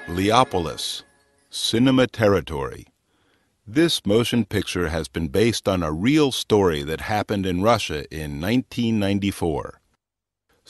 Leopolis, cinema territory. This motion picture has been based on a real story that happened in Russia in 1994.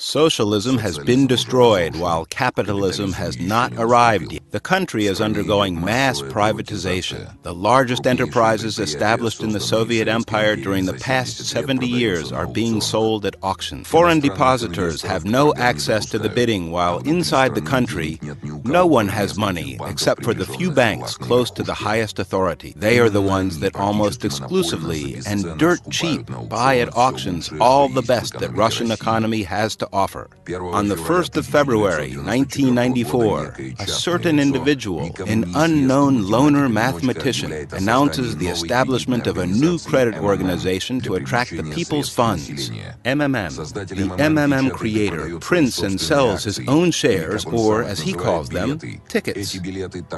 Socialism has been destroyed while capitalism has not arrived yet. The country is undergoing mass privatization. The largest enterprises established in the Soviet Empire during the past 70 years are being sold at auction. Foreign depositors have no access to the bidding, while inside the country, no one has money except for the few banks close to the highest authority. They are the ones that almost exclusively and dirt cheap buy at auctions all the best that Russian economy has to offer. On the 1st of February, 1994, a certain individual, an unknown loner mathematician, announces the establishment of a new credit organization to attract the people's funds. MMM. The MMM creator prints and sells his own shares, or as he calls them, tickets.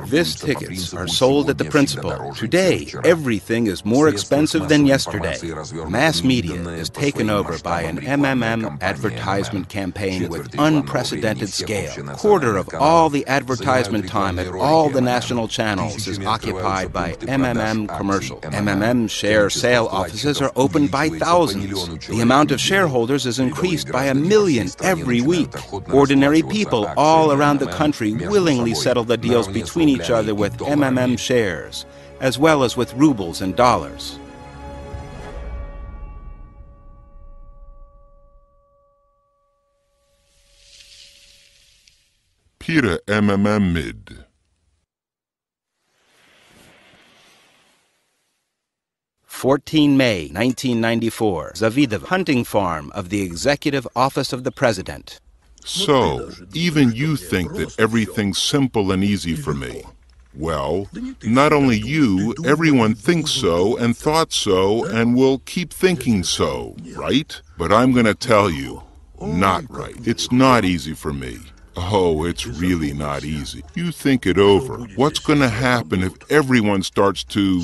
These tickets are sold at the principal. Today, everything is more expensive than yesterday. Mass media is taken over by an MMM advertisement campaign with unprecedented scale. A quarter of all the advertisement time at all the national channels is occupied by MMM commercials. MMM share sale offices are opened by thousands. The amount of shareholders is increased by 1 million every week. Ordinary people all around the country willingly settle the deals between each other with MMM shares, as well as with rubles and dollars. PiraMMMida. 14 May 1994, Zavidov, hunting farm of the Executive Office of the President. So, even you think that everything's simple and easy for me. Well, not only you, everyone thinks so and thought so and will keep thinking so, right? But I'm gonna tell you, not right. It's not easy for me. Oh, it's really not easy. You think it over. What's gonna happen if everyone starts to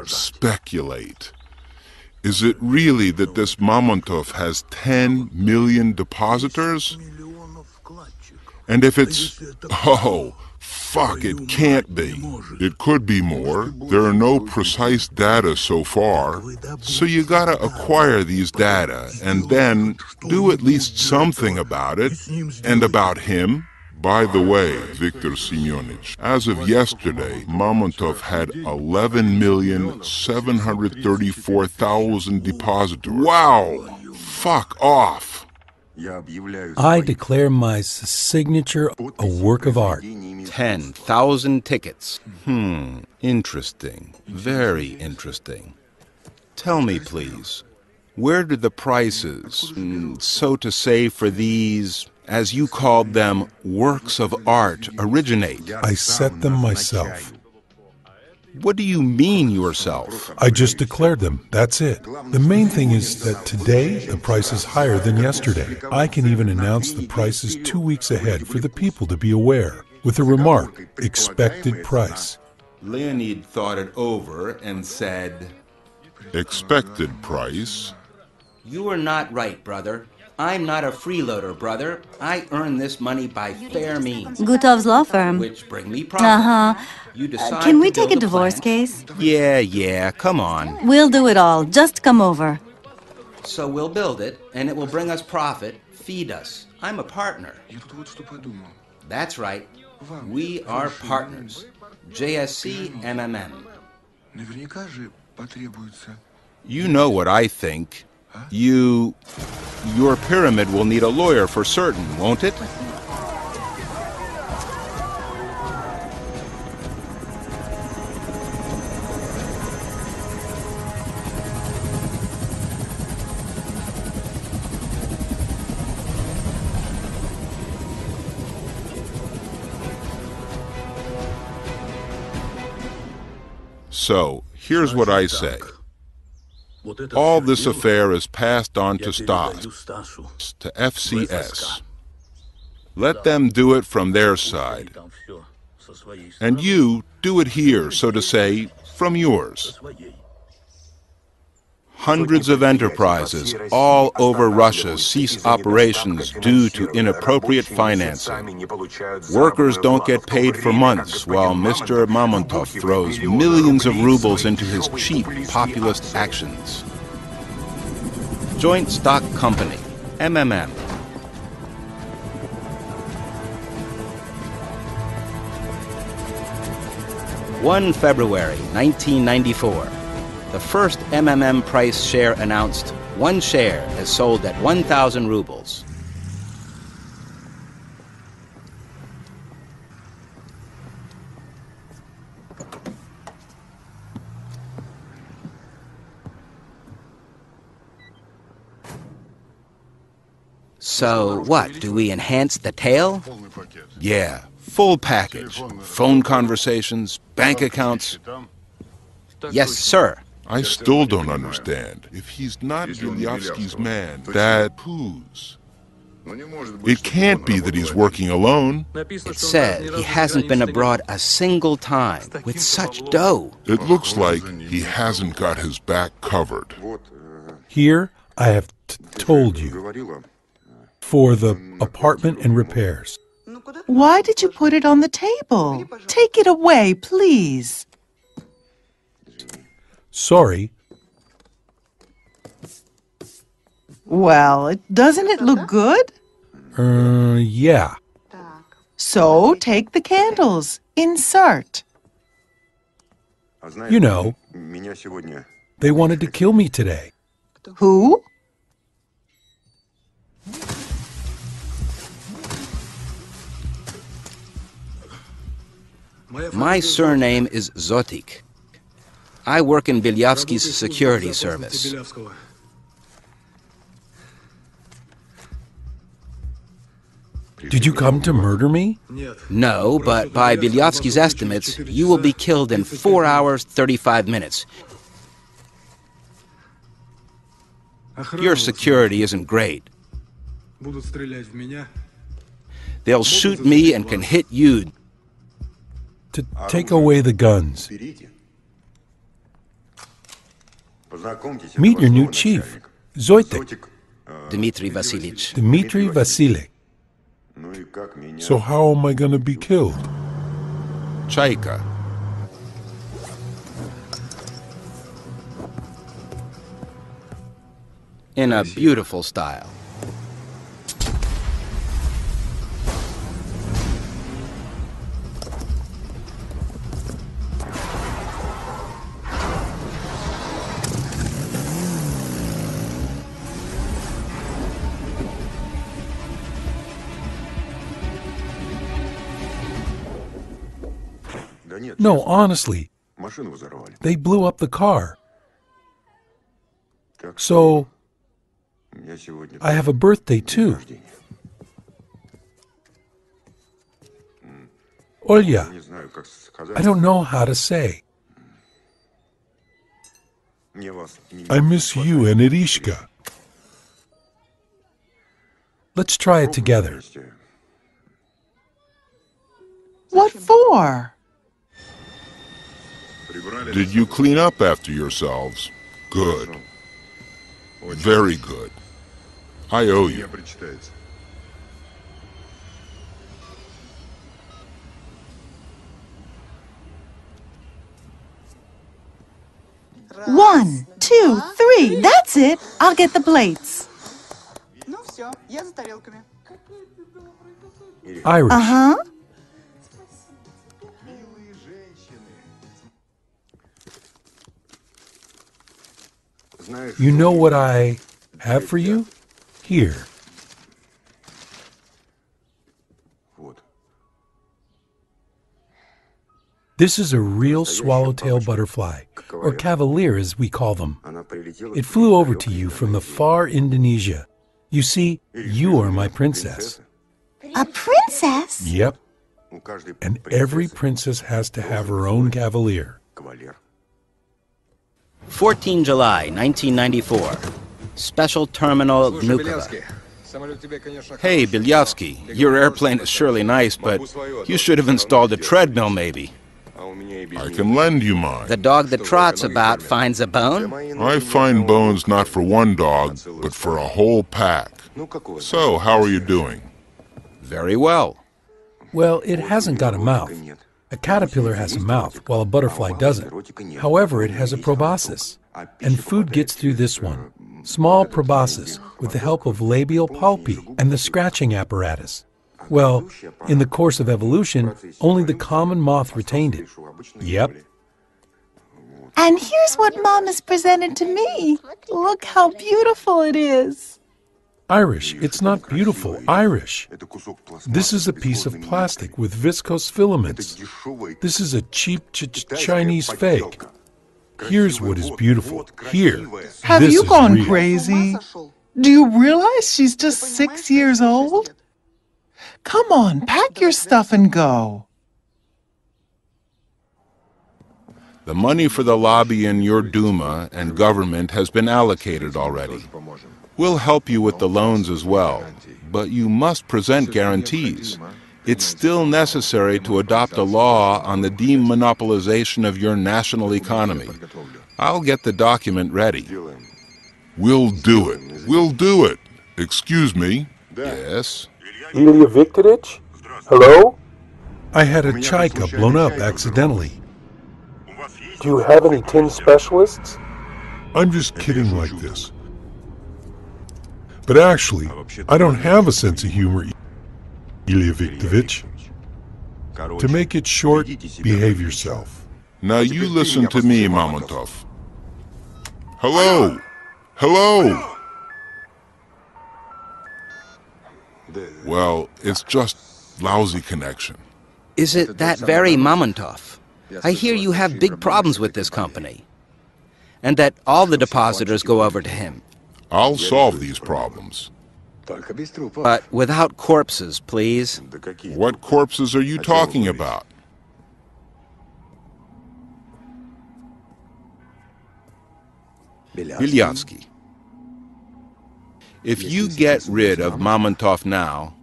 speculate? Is it really that this Mamontov has 10 million depositors? And if it's, oh, fuck, it can't be. It could be more. There are no precise data so far. So you gotta acquire these data and then do at least something about it and about him. By the way, Viktor Semyonovich, as of yesterday, Mamontov had 11,734,000 depositors. Wow! Fuck off! I declare my signature a work of art. 10,000 tickets. Interesting. Very interesting. Tell me, please, where did the prices, so to say, for these, as you called them, works of art originate? I set them myself. What do you mean yourself? I just declared them, that's it. The main thing is that today the price is higher than yesterday. I can even announce the prices 2 weeks ahead for the people to be aware, with the remark, expected price. Leonid thought it over and said, Expected price? You are not right, brother. I'm not a freeloader, brother. I earn this money by fair means. Gutov's law firm. Which bring me profit. You decide Can we to build take a divorce plant. case? Yeah, come on. We'll do it all. Just come over. So we'll build it, and it will bring us profit, feed us. I'm a partner. That's right. We are partners. JSC MMM. You know what I think. Your pyramid will need a lawyer for certain, won't it? So, here's what I say. All this affair is passed on to Stas, to FCS. Let them do it from their side. And you do it here, so to say, from yours. Hundreds of enterprises all over Russia cease operations due to inappropriate financing. Workers don't get paid for months while Mr. Mamontov throws millions of rubles into his cheap populist actions. Joint Stock Company, MMM. February 1994. The first MMM price share announced. One share is sold at 1,000 rubles. So what, do we enhance the tail? Yeah, full package. Phone conversations, bank accounts. Yes, sir. I still don't understand. If he's not Bilyavsky's man, that whose? It can't be that he's working alone. It said he hasn't been abroad a single time with such dough. It looks like he hasn't got his back covered. Here, I have told you. For the apartment and repairs. Why did you put it on the table? Take it away, please. Sorry. Well, doesn't it look good? Yeah. So take the candles. Insert. You know, they wanted to kill me today. Who? My surname is Zotik. I work in Bilyavsky's security service. Did you come to murder me? No, but by Bilyavsky's estimates, you will be killed in 4 hours, 35 minutes. Your security isn't great. They'll shoot me and can hit you. To take away the guns. Meet your new chief, Zoitek. Dmitry Vasilyich. Dmitry Vasilyich. So how am I going to be killed? Chaika. In a beautiful style. No, honestly, they blew up the car. So, I have a birthday too. Olya, I don't know how to say. I miss you and Irishka. Let's try it together. What for? Did you clean up after yourselves? Good. Very good. I owe you. One, two, three. That's it. I'll get the plates. Irish. Uh-huh. You know what I have for you? Here. This is a real swallowtail butterfly, or cavalier as we call them. It flew over to you from the far Indonesia. You see, you are my princess. A princess? Yep. And every princess has to have her own cavalier. 14 July 1994. Special Terminal Vnukovo. Hey, Bilyavsky, your airplane is surely nice, but you should have installed a treadmill maybe. I can lend you mine. The dog that trots about finds a bone? I find bones not for one dog, but for a whole pack. So, how are you doing? Very well. Well, it hasn't got a mouth. A caterpillar has a mouth, while a butterfly doesn't. However, it has a proboscis, and food gets through this one. Small proboscis, with the help of labial palpi and the scratching apparatus. Well, in the course of evolution, only the common moth retained it. Yep. And here's what Mom has presented to me. Look how beautiful it is. Irish, it's not beautiful, Irish. This is a piece of plastic with viscose filaments. This is a cheap Chinese fake. Here's what is beautiful. Here. Have This you is gone real. crazy? Do you realize she's just 6 years old? Come on, pack your stuff and go. The money for the lobby in your Duma and government has been allocated already. We'll help you with the loans as well, but you must present guarantees. It's still necessary to adopt a law on the demonopolization of your national economy. I'll get the document ready. We'll do it. We'll do it. Excuse me. Yes? Ilya Viktorovich? Hello? I had a chaika blown up accidentally. Do you have any tin specialists? I'm just kidding like this. But actually, I don't have a sense of humor, Ilya Viktorovich. To make it short, behave yourself. Now you listen to me, Mamontov. Hello! Hello! Well, it's just lousy connection. Is it that very Mamontov? I hear you have big problems with this company, and that all the depositors go over to him. I'll solve these problems. But without corpses, please. What corpses are you talking about? Bilyavsky. If you get rid of Mamontov now,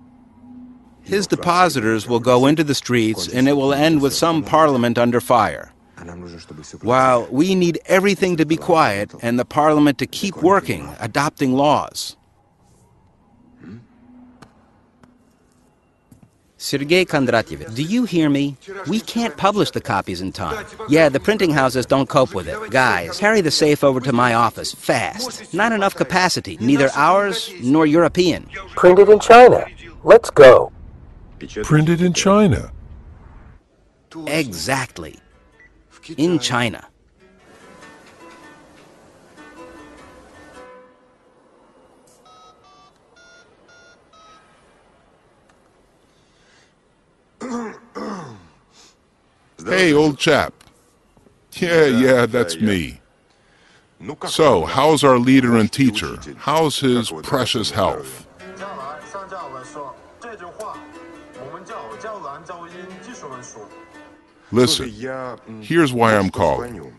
his depositors will go into the streets and it will end with some parliament under fire. While we need everything to be quiet and the parliament to keep working, adopting laws. Sergei Kondratyevich, do you hear me? We can't publish the copies in time. Yeah, the printing houses don't cope with it. Guys, carry the safe over to my office, fast. Not enough capacity, neither ours nor European. Printed in China. Let's go. Printed in China. Exactly. In China. Hey, old chap. Yeah, that's me. So, how's our leader and teacher? How's his precious health? Listen, here's why I'm calling.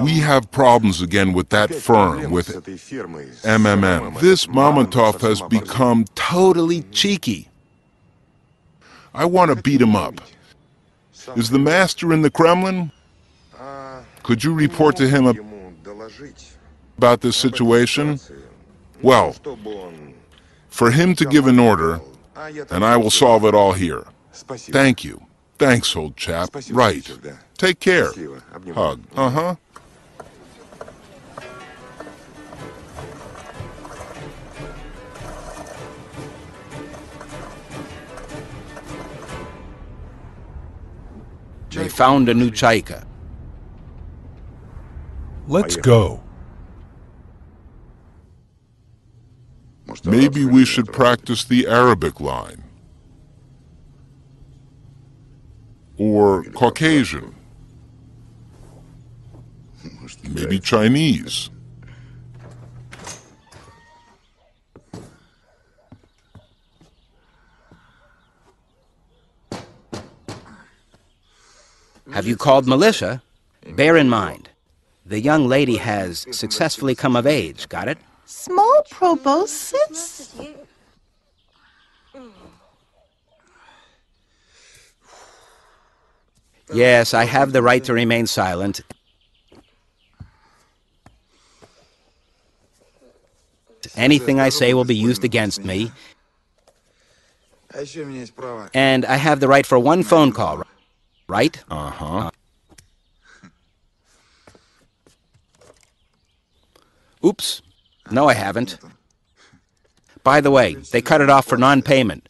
We have problems again with that firm, with MMM. This Mamontov has become Totally cheeky. I want to beat him up. Is the master in the Kremlin? Could you report to him about this situation? Well, for him to give an order, and I will solve it all here. Thank you. Thanks, old chap. Right. Take care. Hug. Uh-huh. They found a new chaika. Let's go. Maybe we should practice the Arabic line. Or Caucasian. Maybe Chinese. Have you called militia? Bear in mind, The young lady has successfully come of age. Got it? Small proboscis? Yes, I have the right to remain silent. Anything I say will be used against me. And I have the right for one phone call, right? Uh-huh. Oops. No, I haven't. By the way, they cut it off for non-payment.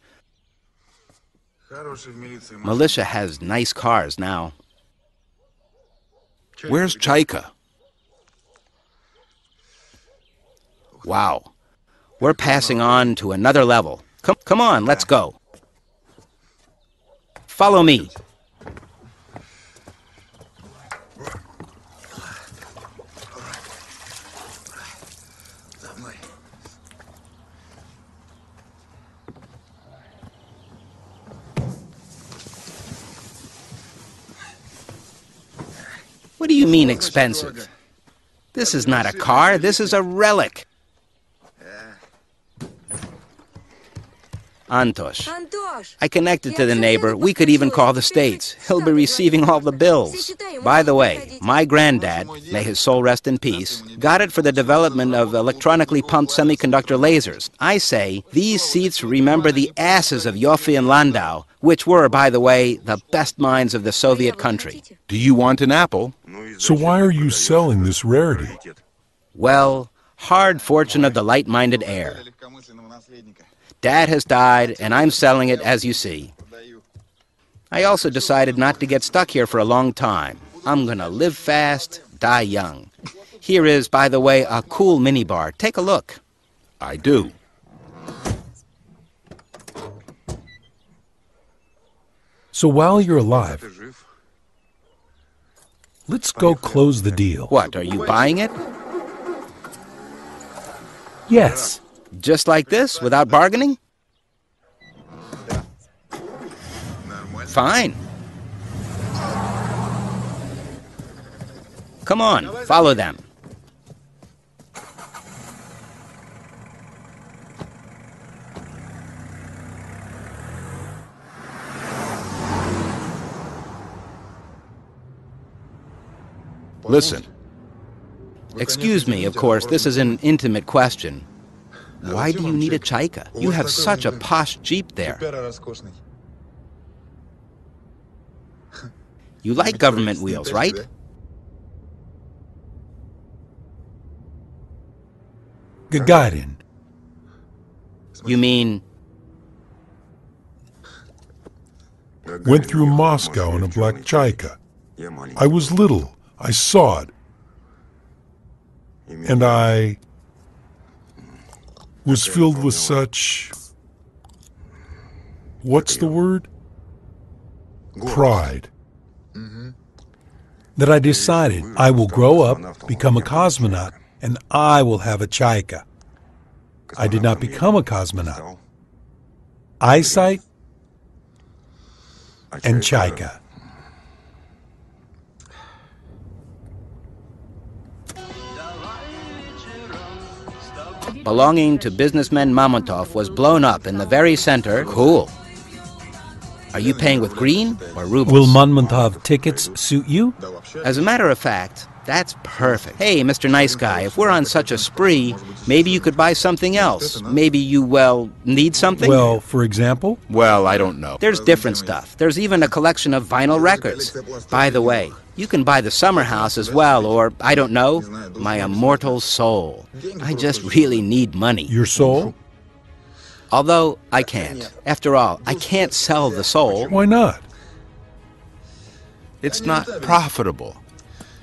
Militia has nice cars now. Where's Chaika? Wow. We're passing on to another level. Come on, let's go. Follow me. What do you mean expensive? This is not a car, this is a relic. Antosh. I connected to the neighbor. We could even call the States. He'll be receiving all the bills. By the way, my granddad, may his soul rest in peace, got it for the development of electronically pumped semiconductor lasers. I say, these seats remember the asses of Yoffe and Landau, which were, by the way, the best minds of the Soviet country. Do you want an apple? So why are you selling this rarity? Well, hard fortune of the light-minded heir. Dad has died, and I'm selling it, as you see. I also decided not to get stuck here for a long time. I'm gonna live fast, die young. Here is, by the way, a cool minibar. Take a look. I do. So while you're alive, let's go close the deal. What, are you buying it? Yes. Just like this, without bargaining? Fine. Come on, follow them. Listen. Excuse me, of course, this is an intimate question. Why do you need a Chaika? You have such a posh Jeep there. You like government wheels, right? Gagarin. You mean... Went through Moscow in a black Chaika. I was little. I saw it. And I was filled with such... What's the word? Pride. That I decided I will grow up, become a cosmonaut, and I will have a Chaika. I did not become a cosmonaut. Eyesight and Chaika. Belonging to businessman Mamontov was blown up in the very center. Cool. Are you paying with green or rubles? Will Mamontov tickets suit you? As a matter of fact, that's perfect. Hey, Mr. Nice Guy, if we're on such a spree, maybe you could buy something else. Maybe you, well, need something? Well, for example? Well, I don't know. There's different stuff. There's even a collection of vinyl records. By the way, you can buy the summer house as well, or, I don't know, my immortal soul. I just really need money. Your soul? Although, I can't. After all, I can't sell the soul. Why not? It's not profitable.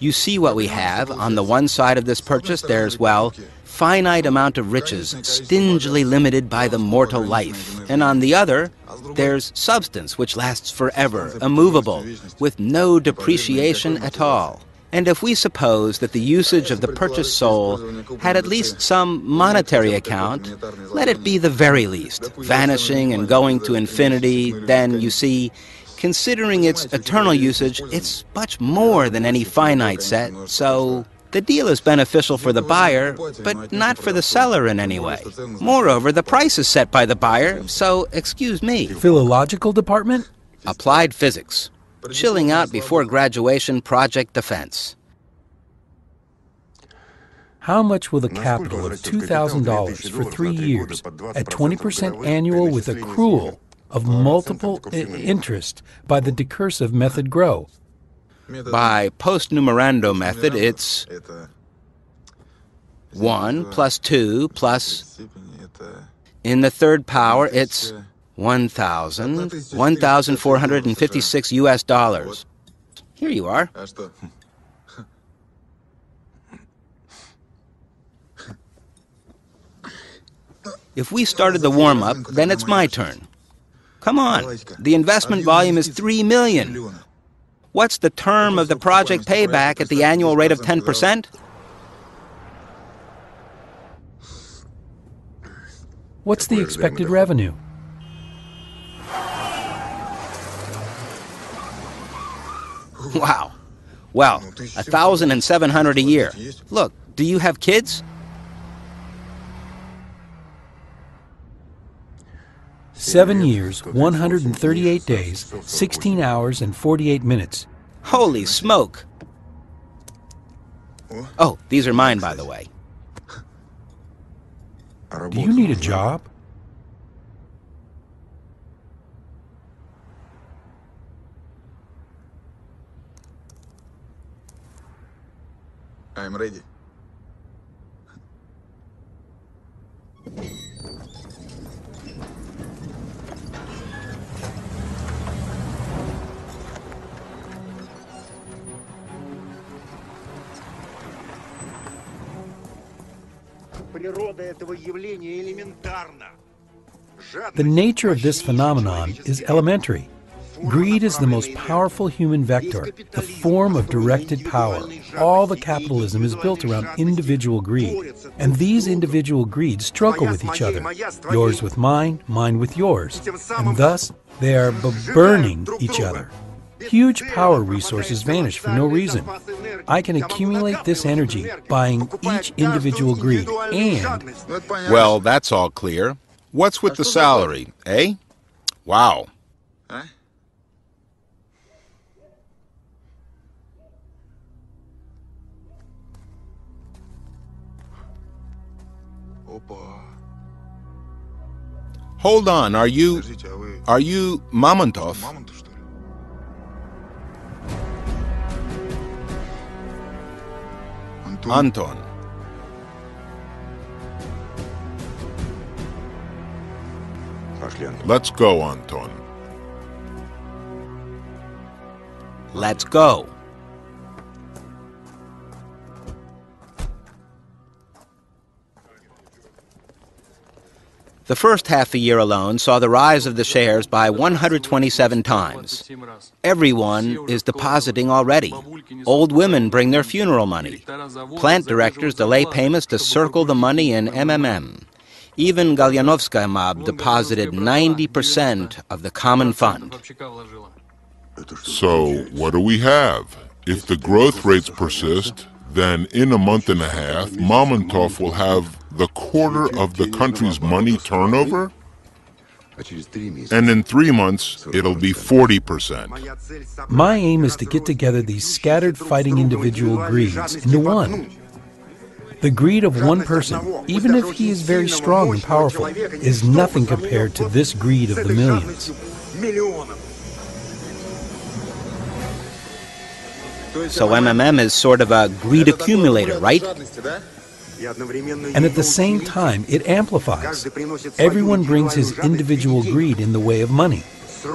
You see what we have. On the one side of this purchase, there's, well, finite amount of riches, stingily limited by the mortal life. And on the other, there's substance, which lasts forever, immovable, with no depreciation at all. And if we suppose that the usage of the purchased soul had at least some monetary account, let it be the very least, vanishing and going to infinity, then, you see, considering its eternal usage, it's much more than any finite set, so The deal is beneficial for the buyer, but not for the seller in any way. Moreover, the price is set by the buyer, so excuse me. Philological department? Applied physics. Chilling out before graduation project defense. How much will the capital of $2,000 for 3 years at 20% annual with accrual of multiple interest by the decursive method grow? By post-numerando method, it's 1 plus 2 plus... In the third power, it's 1,456 US dollars. Here you are. If we started the warm-up, then it's my turn. Come on, the investment volume is 3 million. What's the term of the project payback at the annual rate of 10%? What's the expected revenue? Wow. Well, 1,700 a year. Look, do you have kids? 7 years, 138 days, 16 hours, and 48 minutes. Holy smoke! Oh, these are mine, by the way. Do you need a job? I'm ready. The nature of this phenomenon is elementary. Greed is the most powerful human vector, the form of directed power. All the capitalism is built around individual greed, and these individual greeds struggle with each other, yours with mine, mine with yours, and thus they are burning each other. Huge power resources vanish for no reason. I can accumulate this energy buying each individual greed and... Well, that's all clear. What's with the salary, eh? Wow. Hold on, are you Mamontov? Anton. Let's go, Anton. Let's go. The first half a year alone saw the rise of the shares by 127 times. Everyone is depositing already. Old women bring their funeral money. Plant directors delay payments to circle the money in MMM. Even Galyanovskaya mob deposited 90% of the common fund. So, what do we have? If the growth rates persist, then in a month and a half, Mamontov will have the quarter of the country's money turnover? And in 3 months, it'll be 40%. My aim is to get together these scattered fighting individual greeds into one. The greed of one person, even if he is very strong and powerful, is nothing compared to this greed of the millions. So MMM is sort of a greed accumulator, right? And at the same time, it amplifies. Everyone brings his individual greed in the way of money.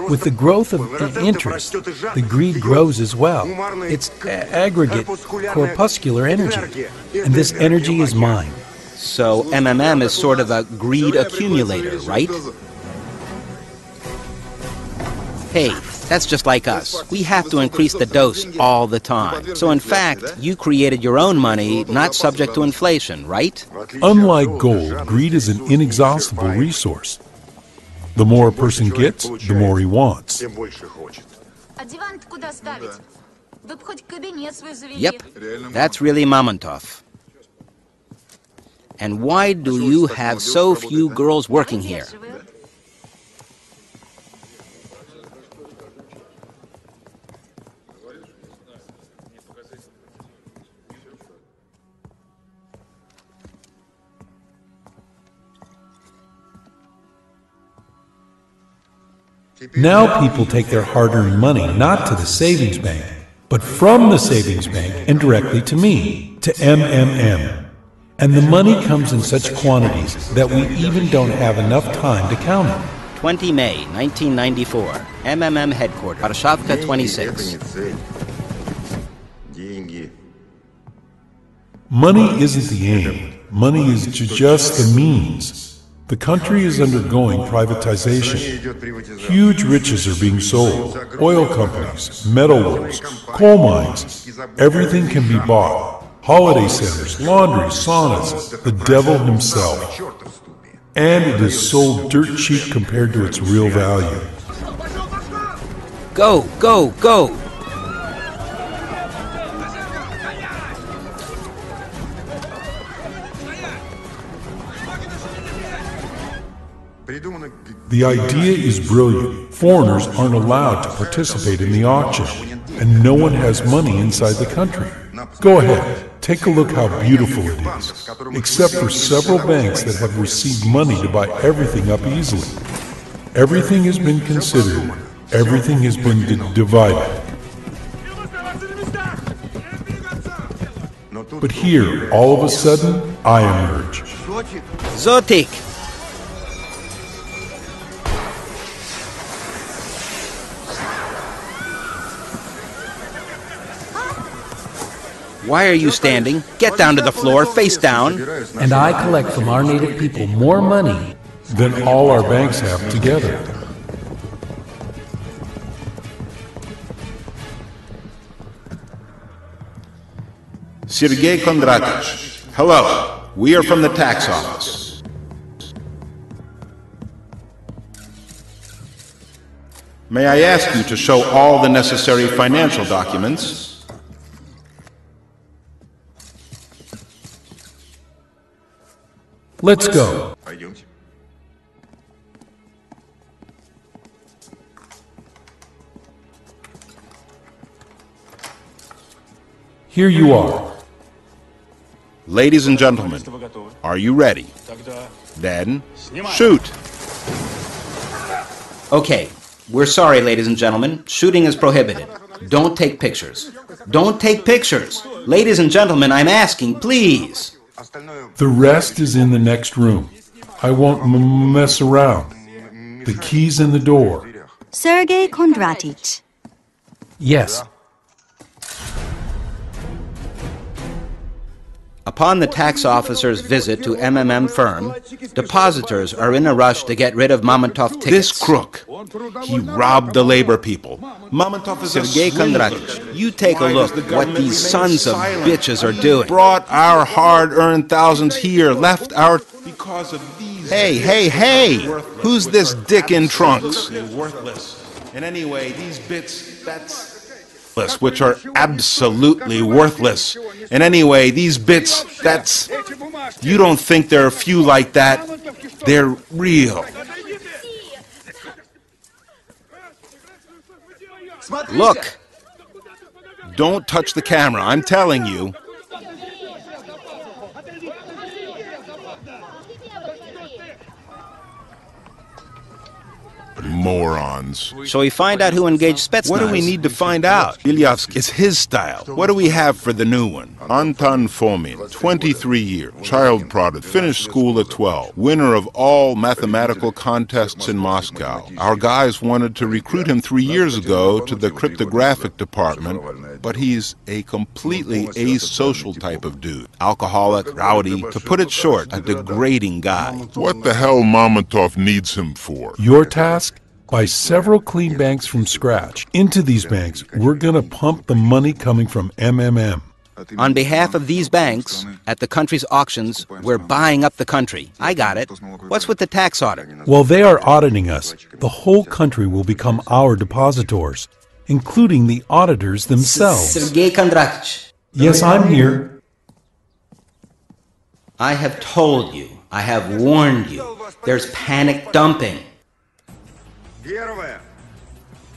With the growth of interest, the greed grows as well. It's aggregate, corpuscular energy. And this energy is mine. So MMM is sort of a greed accumulator, right? Hey, that's just like us. We have to increase the dose all the time. So in fact, you created your own money, not subject to inflation, right? Unlike gold, greed is an inexhaustible resource. The more a person gets, the more he wants. Yep, that's really Mamontov. And why do you have so few girls working here? Now people take their hard-earned money not to the savings bank, but from the savings bank and directly to me, to MMM. And the money comes in such quantities that we even don't have enough time to count it. 20 May 1994, MMM headquarters, Warszawa 26. Money isn't the aim. Money is just the means. The country is undergoing privatization. Huge riches are being sold. Oil companies, metal works, coal mines. Everything can be bought. Holiday centers, laundries, saunas, the devil himself. And it is sold dirt cheap compared to its real value. Go, go, go! The idea is brilliant. Foreigners aren't allowed to participate in the auction, and no one has money inside the country. Go ahead, take a look how beautiful it is, except for several banks that have received money to buy everything up easily. Everything has been considered. Everything has been divided. But here, all of a sudden, I emerge. Zotik! Why are you standing? Get down to the floor, face down. And I collect from our native people more money than all our banks have together. Sergei Kondratych. Hello. We are from the tax office. May I ask you to show all the necessary financial documents? Let's go. Here you are. Ladies and gentlemen, are you ready? Then, shoot! Okay, we're sorry, ladies and gentlemen. Shooting is prohibited. Don't take pictures. Don't take pictures! Ladies and gentlemen, I'm asking, please! The rest is in the next room. I won't mess around. The key's in the door. Sergei Kondratych. Yes. Upon the tax officer's visit to MMM firm, depositors are in a rush to get rid of Mamontov tickets. This crook, he robbed the labor people. Mamontov is Sergei Kondratych, you take a look at what these sons of bitches are doing. Brought our hard-earned thousands here, left our... Because of these... Hey! Who's this dick in trunks? Worthless. And anyway, these bits, that's... which are absolutely worthless. And anyway, these bits, that's... You don't think there are a few like that? They're real. Look! Don't touch the camera, I'm telling you. Morons. So we find out who engaged Spetsnaz. What do we need to find out? Ilyovsky, it's his style. What do we have for the new one? Anton Fomin, 23 years, child prodigy, finished school at 12, winner of all mathematical contests in Moscow. Our guys wanted to recruit him 3 years ago to the cryptographic department, but he's a completely asocial type of dude. Alcoholic, rowdy, to put it short, a degrading guy. What the hell Mamontov needs him for? Your task? Buy several clean banks from scratch. Into these banks, we're going to pump the money coming from MMM. On behalf of these banks, at the country's auctions, we're buying up the country. I got it. What's with the tax audit? While they are auditing us, the whole country will become our depositors. including the auditors themselves. Sergei Kondratich. Yes, I'm here. I have told you, I have warned you, there's panic dumping.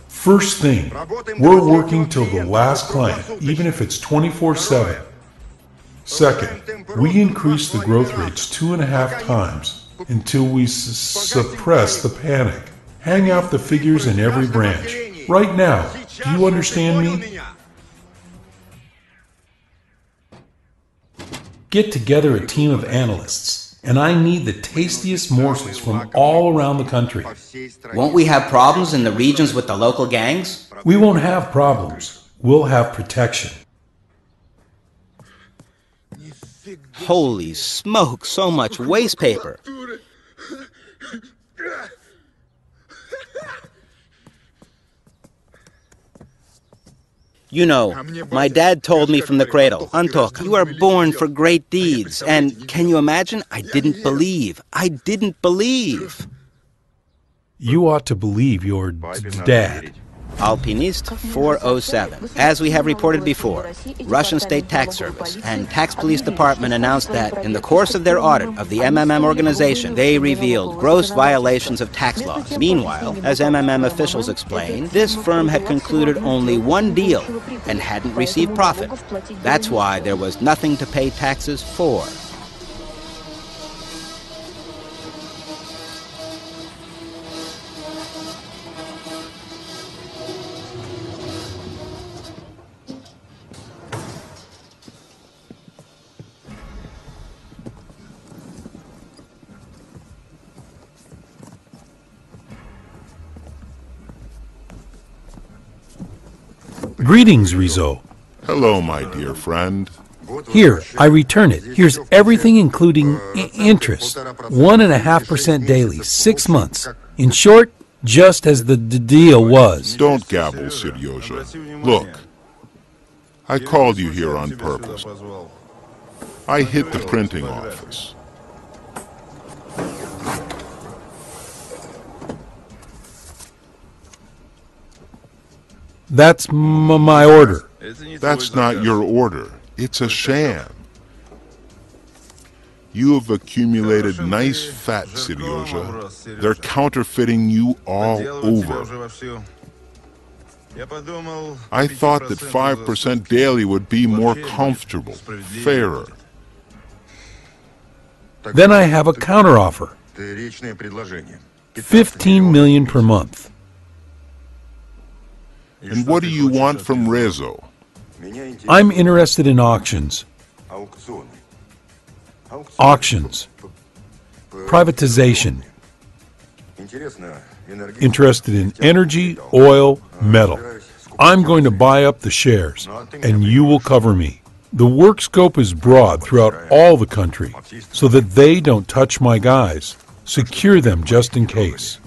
First thing, we're working till the last client, even if it's 24/7. Second, we increase the growth rates 2.5 times until we suppress the panic. Hang out the figures in every branch. Right now, do you understand me? Get together a team of analysts, and I need the tastiest morsels from all around the country. Won't we have problems in the regions with the local gangs? We won't have problems. We'll have protection. Holy smoke, so much waste paper. You know, my dad told me from the cradle, Antok, you are born for great deeds. And can you imagine? I didn't believe. I didn't believe. You ought to believe your dad. Alpinist 407. As we have reported before, Russian State Tax Service and Tax Police Department announced that in the course of their audit of the MMM organization, they revealed gross violations of tax laws. Meanwhile, as MMM officials explained, this firm had concluded only one deal and hadn't received profit. That's why there was nothing to pay taxes for. Greetings, Rizzo. Hello, my dear friend. Here, I return it. Here's everything including interest. 1.5% daily, 6 months. In short, just as the deal was. Don't gabble, Seryoja. Look, I called you here on purpose. I hit the printing office. That's my order. That's not your order. It's a sham. You have accumulated nice fat, Seryoja. They're counterfeiting you all over. I thought that 5% daily would be more comfortable, fairer. Then I have a counteroffer. 15 million per month. And what do you want from Rezo? I'm interested in auctions. Auctions. Privatization. Interested in energy, oil, metal. I'm going to buy up the shares, and you will cover me. The work scope is broad throughout all the country, so that they don't touch my guys. Secure them just in case.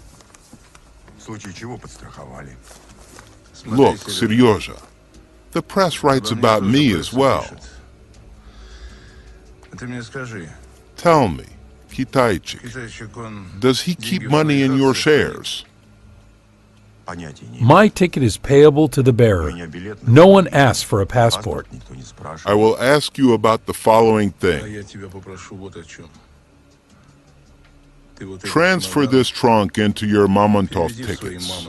Look, Seryoja, the press writes about me as well. Tell me, Kitaichik, does he keep money in your shares? My ticket is payable to the bearer. No one asks for a passport. I will ask you about the following thing. Transfer this trunk into your Mamontov tickets.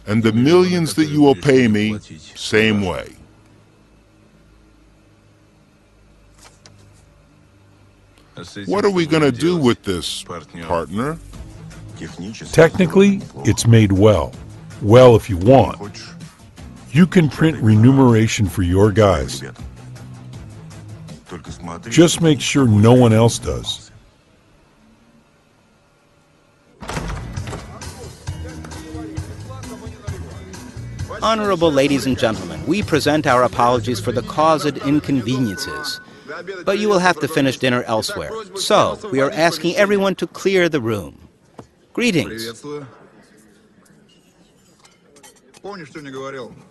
And the millions that you will pay me, same way. What are we going to do with this, partner? Technically, it's made well. Well, if you want. You can print remuneration for your guys. Just make sure no one else does. Honorable ladies and gentlemen, we present our apologies for the caused inconveniences. But you will have to finish dinner elsewhere. So, we are asking everyone to clear the room. Greetings.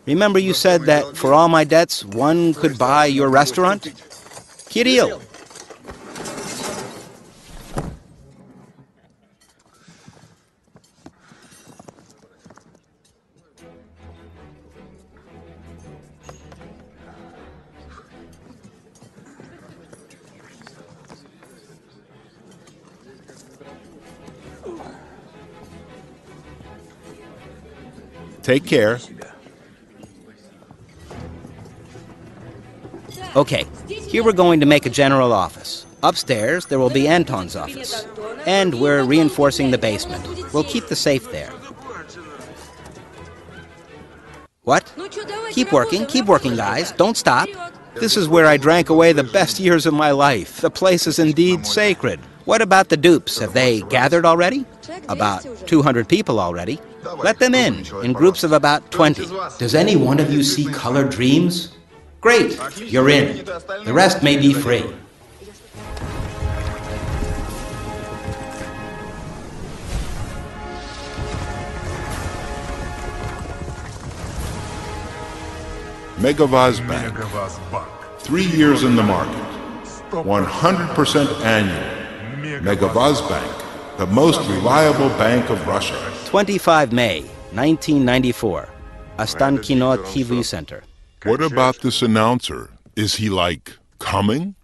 Remember you said that for all my debts, one could buy your restaurant? Kirill. Take care. Okay, here we're going to make a general office. Upstairs, there will be Anton's office. And we're reinforcing the basement. We'll keep the safe there. What? Keep working, guys. Don't stop. This is where I drank away the best years of my life. The place is indeed sacred. What about the dupes? Have they gathered already? About 200 people already. Let them in groups of about 20. Does any one of you see colored dreams? Great, you're in. The rest may be free. Megavaz Bank. 3 years in the market. 100% annual. Megavaz Bank, the most reliable bank of Russia. 25 May, 1994. Ostankino TV Center. What about this announcer? Is he, like, coming?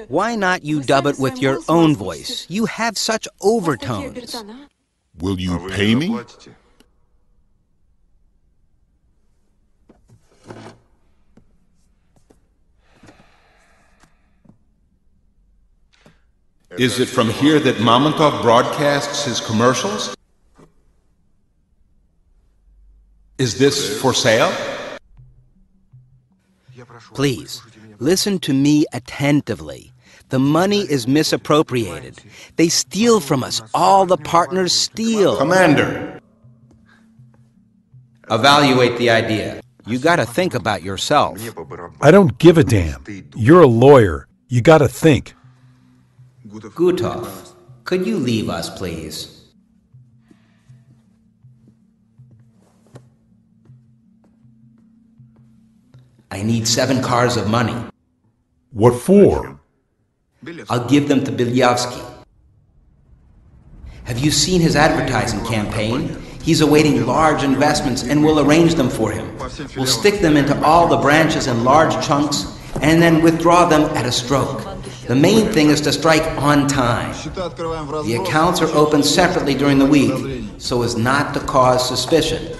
Why not you dub it with your own voice? You have such overtones. Will you pay me? Is it from here that Mamontov broadcasts his commercials? Is this for sale? Please, listen to me attentively. The money is misappropriated. They steal from us. All the partners steal. Commander, Evaluate the idea. You gotta think about yourself. I don't give a damn. You're a lawyer. You gotta think. Gutov, could you leave us, please? I need 7 cars of money. What for? I'll give them to Bilyavsky. Have you seen his advertising campaign? He's awaiting large investments and we'll arrange them for him. We'll stick them into all the branches in large chunks and then withdraw them at a stroke. The main thing is to strike on time. The accounts are opened separately during the week so as not to cause suspicion.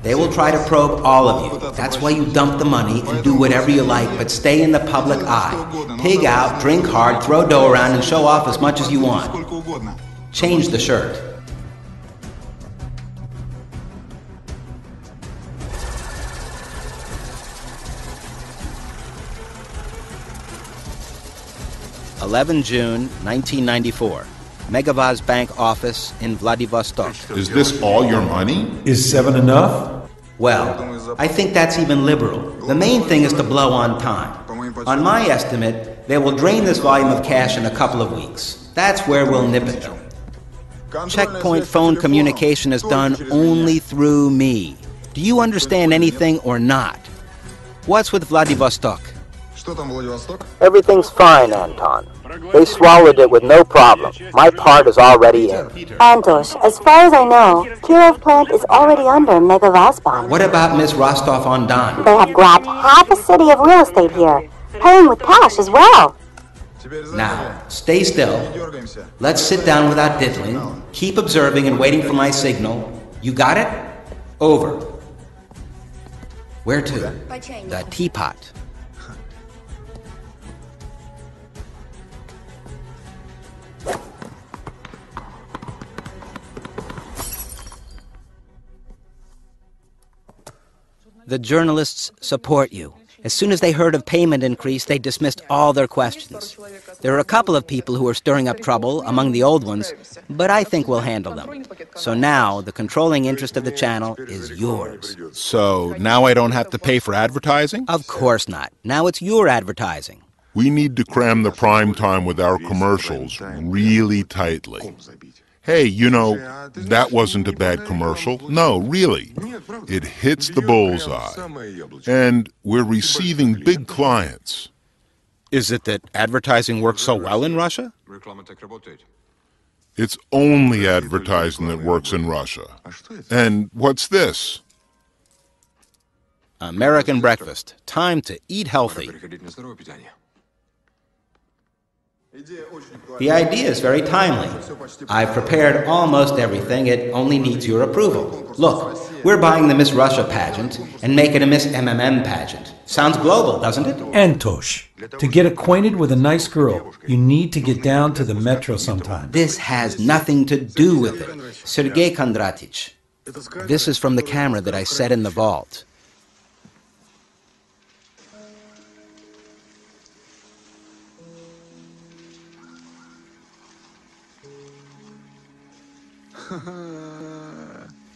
They will try to probe all of you. That's why you dump the money and do whatever you like, but stay in the public eye. Pig out, drink hard, throw dough around, and show off as much as you want. Change the shirt. June 1994. Megavaz Bank office in Vladivostok. Is this all your money? Is 7 enough? Well, I think that's even liberal. The main thing is to blow on time. On my estimate, they will drain this volume of cash in a couple of weeks. That's where we'll nip it. Checkpoint phone communication is done only through me. Do you understand anything or not? What's with Vladivostok? Everything's fine, Anton. They swallowed it with no problem. My part is already in. Antosh, as far as I know, Kirov plant is already under Megavazban. What about Miss Rostov-on-Don? They have grabbed half a city of real estate here, paying with cash as well. Now, stay still. Let's sit down without diddling. Keep observing and waiting for my signal. You got it? Over. Where to? The teapot. The journalists support you. As soon as they heard of payment increase, they dismissed all their questions. There are a couple of people who are stirring up trouble among the old ones, but I think we'll handle them. So now, the controlling interest of the channel is yours. So now I don't have to pay for advertising? Of course not. Now it's your advertising. We need to cram the prime time with our commercials really tightly. Hey, you know, that wasn't a bad commercial. No, really. It hits the bullseye. And we're receiving big clients. Is it that advertising works so well in Russia? It's only advertising that works in Russia. And what's this? American breakfast. Time to eat healthy. The idea is very timely. I've prepared almost everything. It only needs your approval. Look, we're buying the Miss Russia pageant and make it a Miss MMM pageant. Sounds global, doesn't it? Antosh, to get acquainted with a nice girl, you need to get down to the metro sometime. This has nothing to do with it. Sergei Kondratich. This is from the camera that I set in the vault.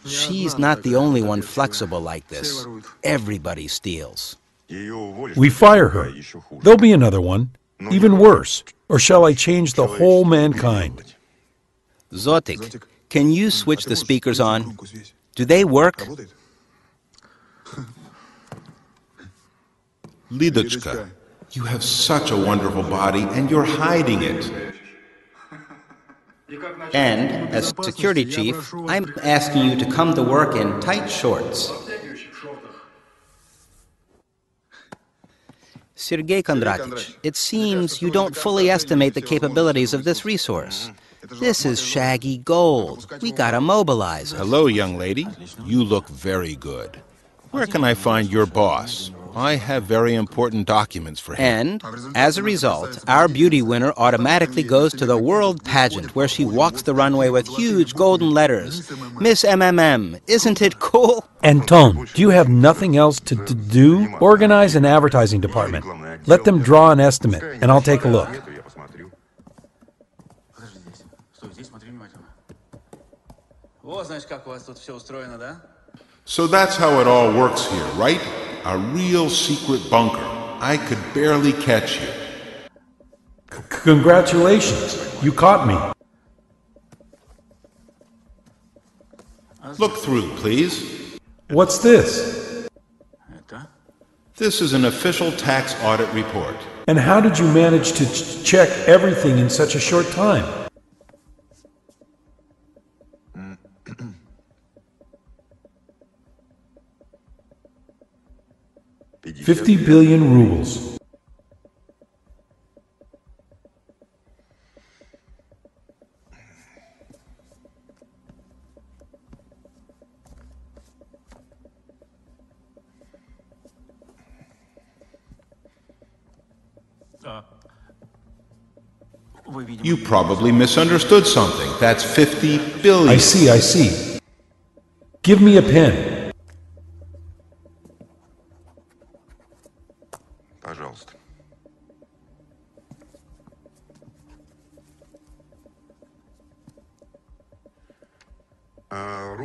She's not the only one flexible like this. Everybody steals. We fire her. There'll be another one, even worse. Or shall I change the whole mankind? Zotik, can you switch the speakers on? Do they work? Lidochka, you have such a wonderful body and you're hiding it. And, as security chief, I'm asking you to come to work in tight shorts. Sergei Kondratich, it seems you don't fully estimate the capabilities of this resource. This is shaggy gold. We gotta mobilize it. Hello, young lady. You look very good. Where can I find your boss? I have very important documents for him. And, as a result, our beauty winner automatically goes to the world pageant where she walks the runway with huge golden letters. Miss MMM, isn't it cool? Anton, do you have nothing else to do? Organize an advertising department. Let them draw an estimate, and I'll take a look. So that's how it all works here, right? A real secret bunker. I could barely catch you. Congratulations, you caught me. Look through, please. What's this? This is an official tax audit report. And how did you manage to check everything in such a short time? $50 billion rubles. You probably misunderstood something. That's 50 billion. I see. Give me a pen.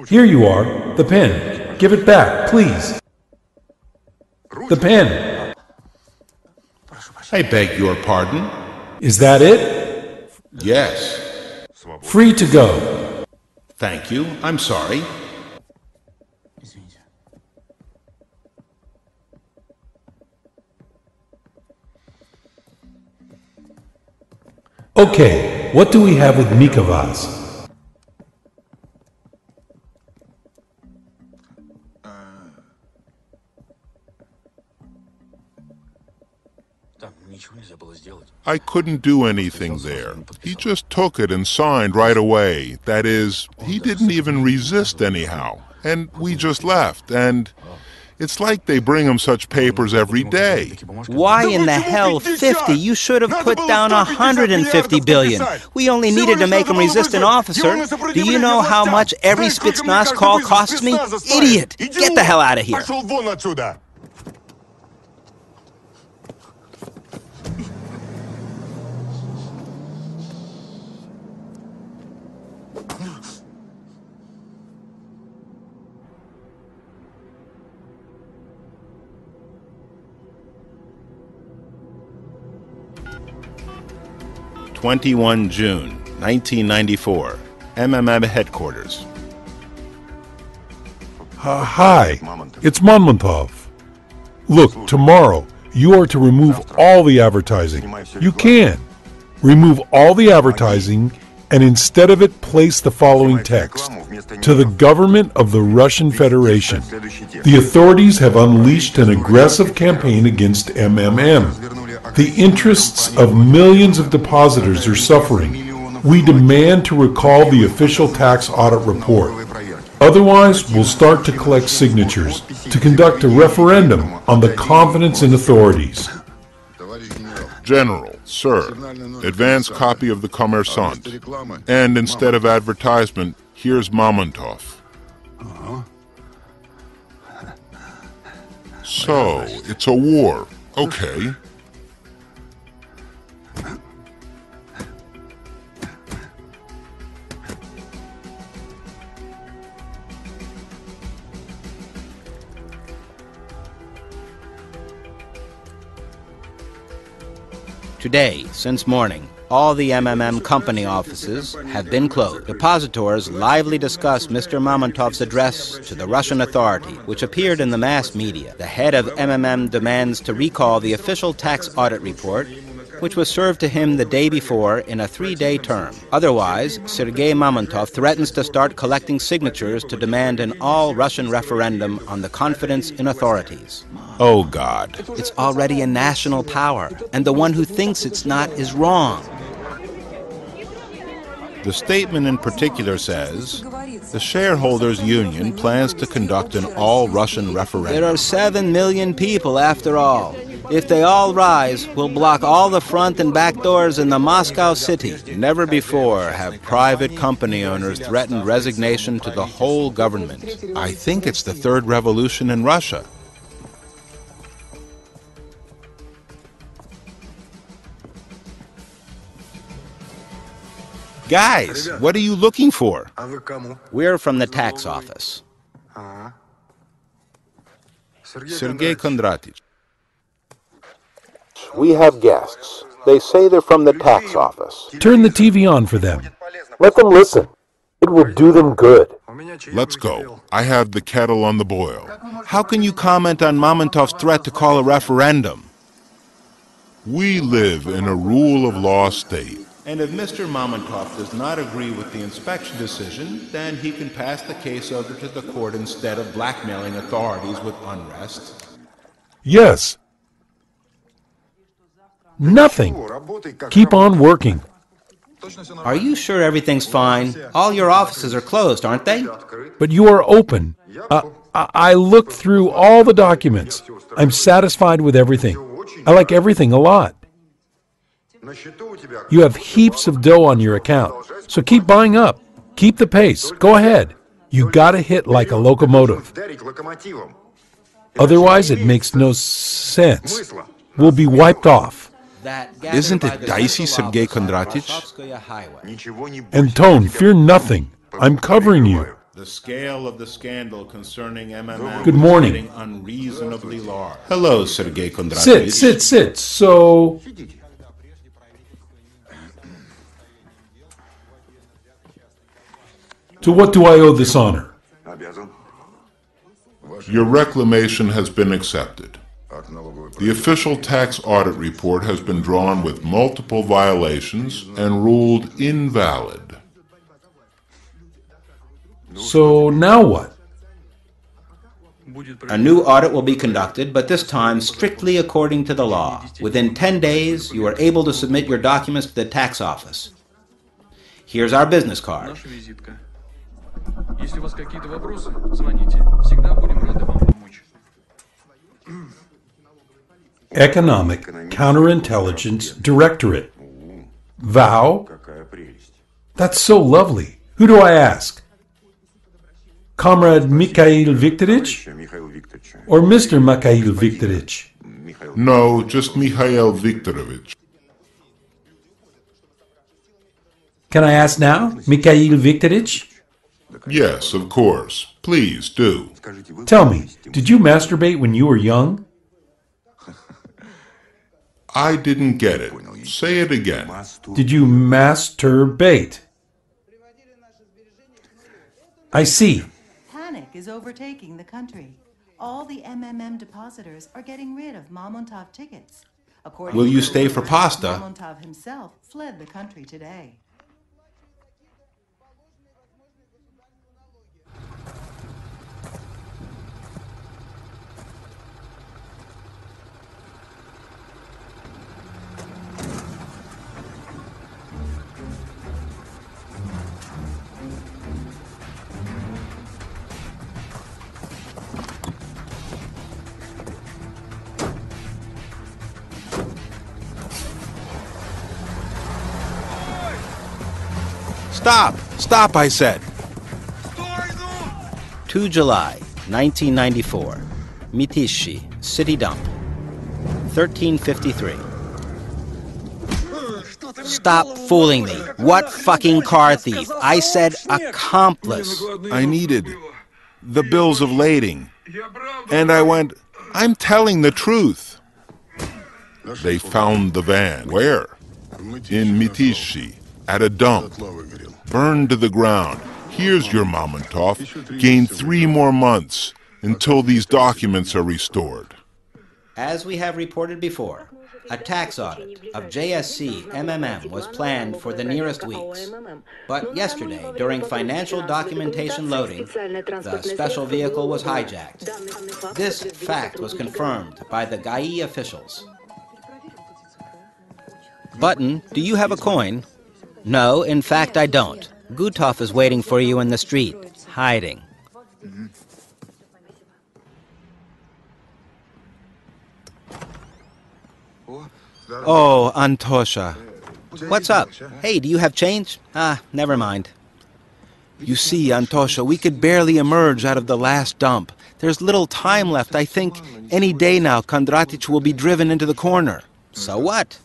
Here you are, the pen. Give it back, please. The pen. I beg your pardon? Is that it? Yes. Free to go. Thank you. I'm sorry. Okay, what do we have with Mikavaz? I couldn't do anything there. He just took it and signed right away. That is, he didn't even resist anyhow. And we just left. And it's like they bring him such papers every day. Why in the hell 50? You should have put down 150 billion. We only needed to make him resist an officer. Do you know how much every Spetsnaz call costs me? Idiot! Get the hell out of here. June 1994, MMM headquarters. Hi, it's Monmontov. Look, tomorrow you are to remove all the advertising. You can. Remove all the advertising and instead of it place the following text: to the government of the Russian Federation. The authorities have unleashed an aggressive campaign against MMM. The interests of millions of depositors are suffering. We demand to recall the official tax audit report. Otherwise, we'll start to collect signatures to conduct a referendum on the confidence in authorities. General, sir, advance copy of the Kommersant. And instead of advertisement, here's Mamontov. So, it's a war. Okay. Today, since morning, all the MMM company offices have been closed. Depositors lively discuss Mr. Mamontov's address to the Russian authority, which appeared in the mass media. The head of MMM demands to recall the official tax audit report, which was served to him the day before in a 3-day term. Otherwise, Sergei Mamontov threatens to start collecting signatures to demand an all-Russian referendum on the confidence in authorities. Oh, God. It's already a national power, and the one who thinks it's not is wrong. The statement in particular says, the shareholders' union plans to conduct an all-Russian referendum. There are 7 million people, after all. If they all rise, we'll block all the front and back doors in the Moscow city. Never before have private company owners threatened resignation to the whole government. I think it's the third revolution in Russia. Guys, what are you looking for? We're from the tax office. Sergei Kondratich. We have guests. They say they're from the tax office. Turn the TV on for them. Let them listen. It will do them good. Let's go. I have the kettle on the boil. How can you comment on Mamontov's threat to call a referendum? We live in a rule of law state. And if Mr. Mamontov does not agree with the inspection decision, then he can pass the case over to the court instead of blackmailing authorities with unrest. Yes. Nothing. Keep on working. Are you sure everything's fine? All your offices are closed, aren't they? But you are open. I looked through all the documents. I'm satisfied with everything. I like everything a lot. You have heaps of dough on your account, so keep buying up. Keep the pace. Go ahead. You gotta hit like a locomotive. Otherwise, it makes no sense. We'll be wiped off. Isn't it dicey, Sergei Kondratich? Anton, fear nothing. I'm covering you. The scale of the scandal concerning MMM Good morning. is getting unreasonably large. Hello, Sergei Kondratich. Sit. So... To what do I owe this honor? Your reclamation has been accepted. The official tax audit report has been drawn with multiple violations and ruled invalid. So now what? A new audit will be conducted, but this time strictly according to the law. Within 10 days, you are able to submit your documents to the tax office. Here's our business card. Если у вас какие-то вопросы, звоните. Всегда будем рады вам помочь. Economic Counterintelligence Directorate. Vow? That's so lovely. Who do I ask? Comrade Mikhail Viktorovich? Or Mr. Mikhail Viktorovich? No, just Mikhail Viktorovich. Can I ask now, Mikhail Viktorovich? Yes, of course. Please do. Tell me, did you masturbate when you were young? I didn't get it. Say it again. Did you masturbate? I see. Panic is overtaking the country. All the MMM depositors are getting rid of Mamontov tickets. Will you stay for pasta? Mamontov himself fled the country today. Stop! Stop, I said! 2 July, 1994. Mitishi, city dump. 1353. Stop fooling me. What fucking car thief? I said accomplice. I needed the bills of lading. And I went, I'm telling the truth. They found the van. Where? In Mitishi, at a dump. Burned to the ground. Here's your Mamontov. Gain 3 more months until these documents are restored. As we have reported before, a tax audit of JSC MMM was planned for the nearest weeks. But yesterday, during financial documentation loading, the special vehicle was hijacked. This fact was confirmed by the GAI officials. Button, do you have a coin? No, in fact I don't. Gutov is waiting for you in the street, hiding. Oh, Antosha. What's up? Hey, do you have change? Ah, never mind. You see, Antosha, we could barely emerge out of the last dump. There's little time left. I think any day now Kondratic will be driven into the corner. So what?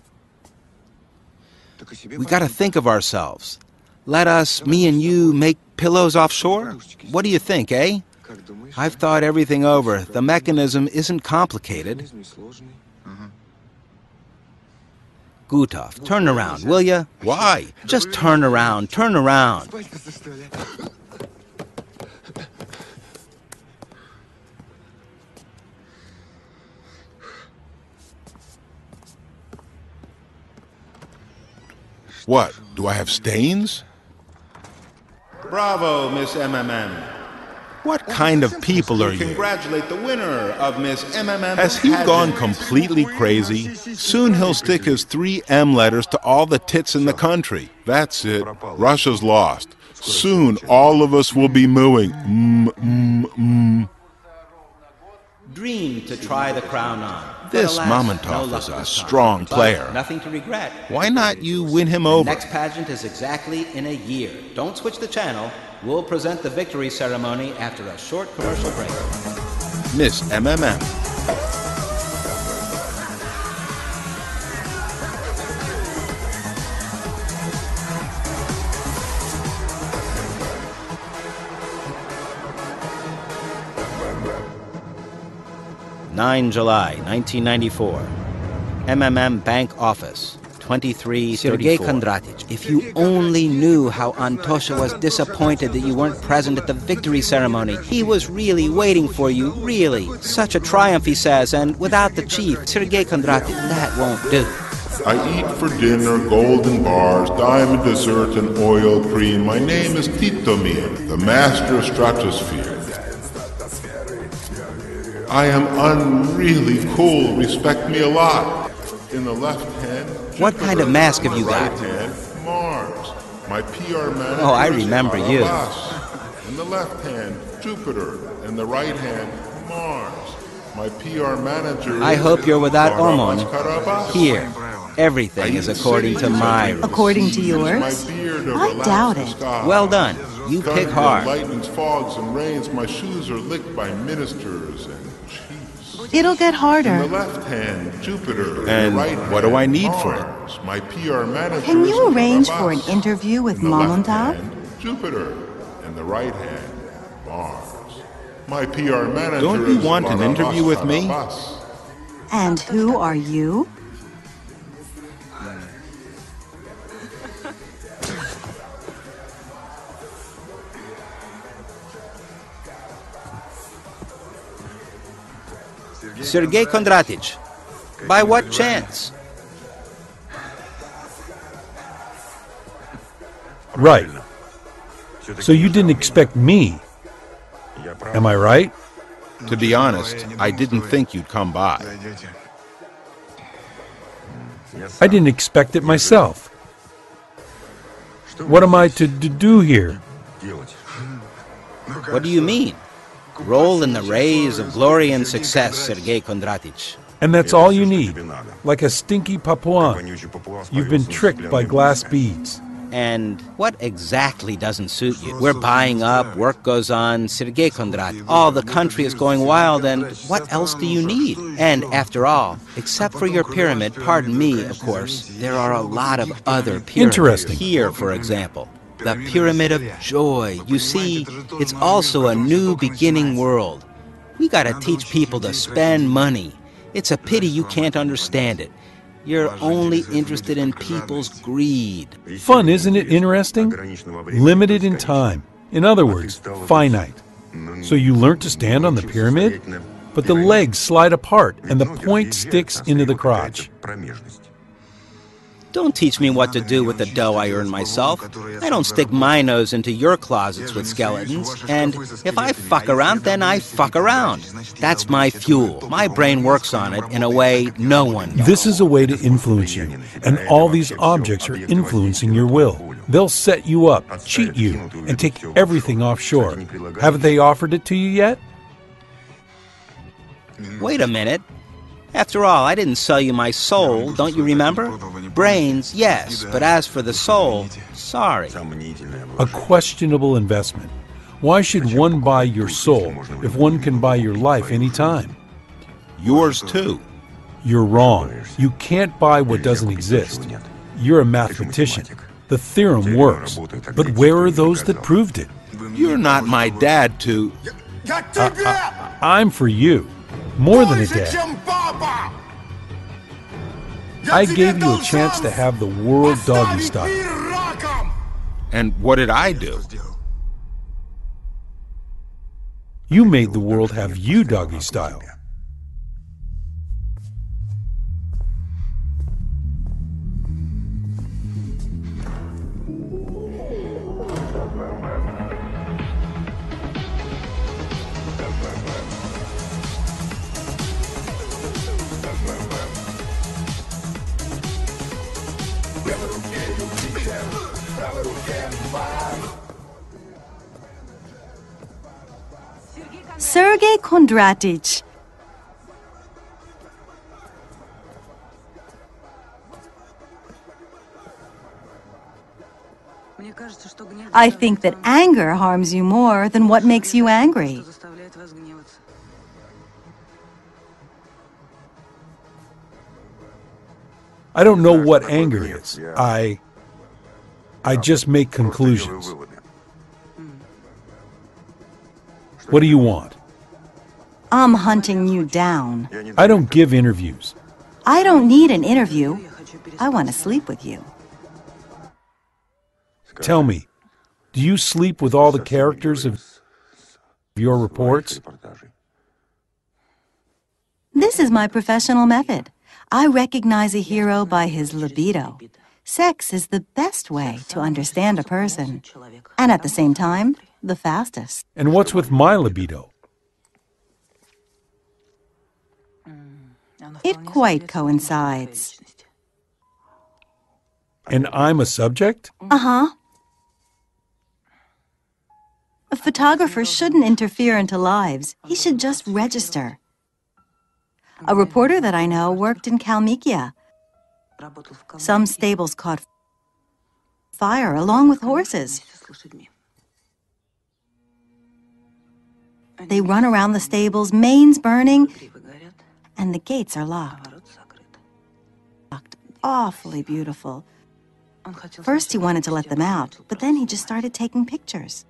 We gotta think of ourselves. Let us, me and you, make pillows offshore? What do you think, eh? I've thought everything over. The mechanism isn't complicated. Gutov, turn around, will ya? Why? Just turn around, turn around. What? Do I have stains? Bravo, Miss MMM. What kind of people are you? Congratulate the winner of Miss MMM. Has he gone completely crazy? Soon he'll stick his 3 M letters to all the tits in the country. That's it. Russia's lost. Soon all of us will be mooing. Dream to try the crown on. This Mamontov is a strong player. Nothing to regret. Why not you win him over? The next pageant is exactly in a year. Don't switch the channel. We'll present the victory ceremony after a short commercial break. Miss MMM. July 1994. MMM Bank Office, 2334. Sergei Kondratic, if you only knew how Antosha was disappointed that you weren't present at the victory ceremony. He was really waiting for you, really. Such a triumph, he says, and without the chief, Sergei Kondratic, that won't do. I eat for dinner golden bars, diamond dessert, and oil cream. My name is Titomir, the master of stratosphere. I am unreally cool. Respect me a lot. In the left hand, what kind of mask have you got? Right hand, Mars. My PR manager. Oh, I remember you. In the left hand, Jupiter. In the right hand, Mars. My PR manager. I hope you're without Omon. Here, everything is according to my rules. According to yours? I doubt it. Well done. You pick hard. Lightnings, fogs, and rains. My shoes are licked by ministers and chiefs. It'll get harder. In the left hand, Jupiter. And right what do I need for it? My PR manager. Can you arrange for an interview with Mamontov? Jupiter. In the right hand, Mars. My PR manager. Don't you want an interview with me? And who are you? Sergei Kondratic. By what chance? Right. So you didn't expect me. Am I right? To be honest, I didn't think you'd come by. I didn't expect it myself. What am I to do here? What do you mean? Roll in the rays of glory and success, Sergei Kondratic. And that's all you need, like a stinky Papuan. You've been tricked by glass beads. And what exactly doesn't suit you? We're buying up, work goes on, Sergei Kondrat. All the country is going wild, and what else do you need? And after all, except for your pyramid, pardon me, of course, there are a lot of other pyramids. Interesting. Here, for example, the Pyramid of Joy. You see, it's also a new beginning world. We gotta teach people to spend money. It's a pity you can't understand it. You're only interested in people's greed. Fun, isn't it interesting? Limited in time. In other words, finite. So you learn to stand on the pyramid, but the legs slide apart and the point sticks into the crotch. Don't teach me what to do with the dough I earn myself. I don't stick my nose into your closets with skeletons. And if I fuck around, then I fuck around. That's my fuel. My brain works on it in a way no one does. This is a way to influence you, and all these objects are influencing your will. They'll set you up, cheat you, and take everything offshore. Haven't they offered it to you yet? Wait a minute. After all, I didn't sell you my soul, don't you remember? Brains, yes, but as for the soul, sorry. A questionable investment. Why should one buy your soul if one can buy your life anytime? Yours too. You're wrong. You can't buy what doesn't exist. You're a mathematician. The theorem works. But where are those that proved it? You're not my dad to... I'm for you. More than a dad. I gave you a chance to have the world doggy style. And what did I do? You made the world have you doggy style. Sergei Kondratich. I think that anger harms you more than what makes you angry. I don't know what anger is. I just make conclusions. What do you want? I'm hunting you down. I don't give interviews. I don't need an interview. I want to sleep with you. Tell me, do you sleep with all the characters of your reports? This is my professional method. I recognize a hero by his libido. Sex is the best way to understand a person, and at the same time, the fastest. And what's with my libido? It quite coincides. And I'm a subject? Uh-huh. A photographer shouldn't interfere into lives. He should just register. A reporter that I know worked in Kalmykia. Some stables caught fire along with horses. They run around the stables, manes burning, and the gates are locked. Awfully beautiful. First he wanted to let them out, but then he just started taking pictures.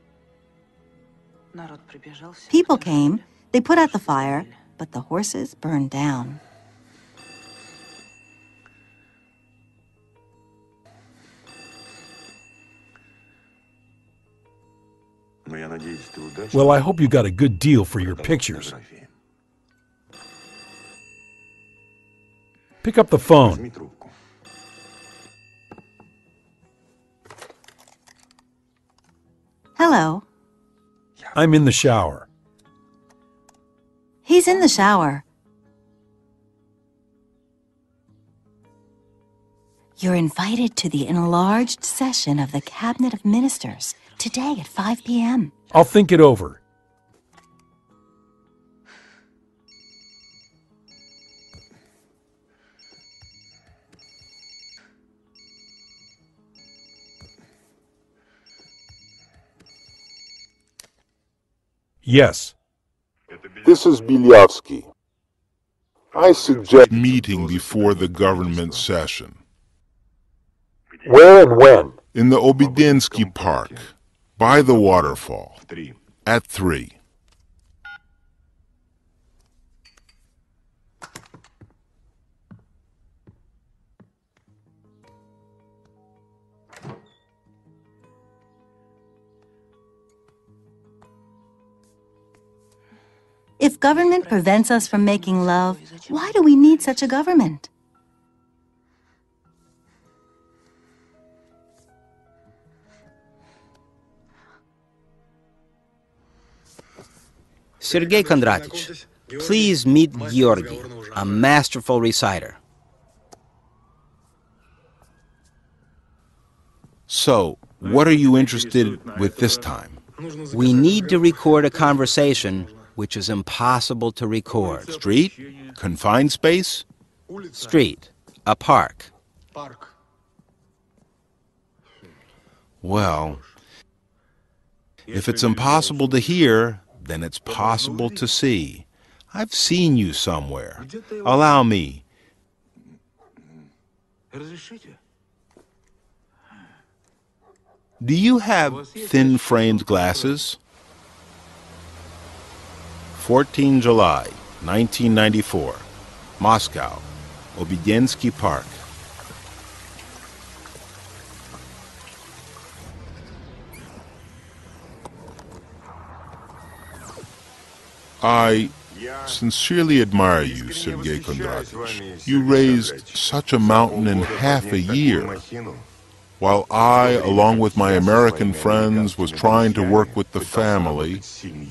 People came, they put out the fire, but the horses burned down. Well, I hope you got a good deal for your pictures. Pick up the phone. Hello. I'm in the shower. He's in the shower. You're invited to the enlarged session of the Cabinet of Ministers today at 5 p.m. I'll think it over. Yes. This is Bilyavsky. I suggest meeting before the government session. Where and when? In the Obidensky Park, by the waterfall, at 3. If government prevents us from making love, why do we need such a government? Sergei Kondratych, please meet Georgy, a masterful reciter. So, what are you interested with this time? We need to record a conversation which is impossible to record. Street? Confined space? Street. A park. Well, if it's impossible to hear, then it's possible to see. I've seen you somewhere. Allow me. Do you have thin-framed glasses? 14 July, 1994. Moscow, Obidensky Park. I sincerely admire you, Sergei Kondratych. You raised such a mountain in half a year. While I, along with my American friends, was trying to work with the family,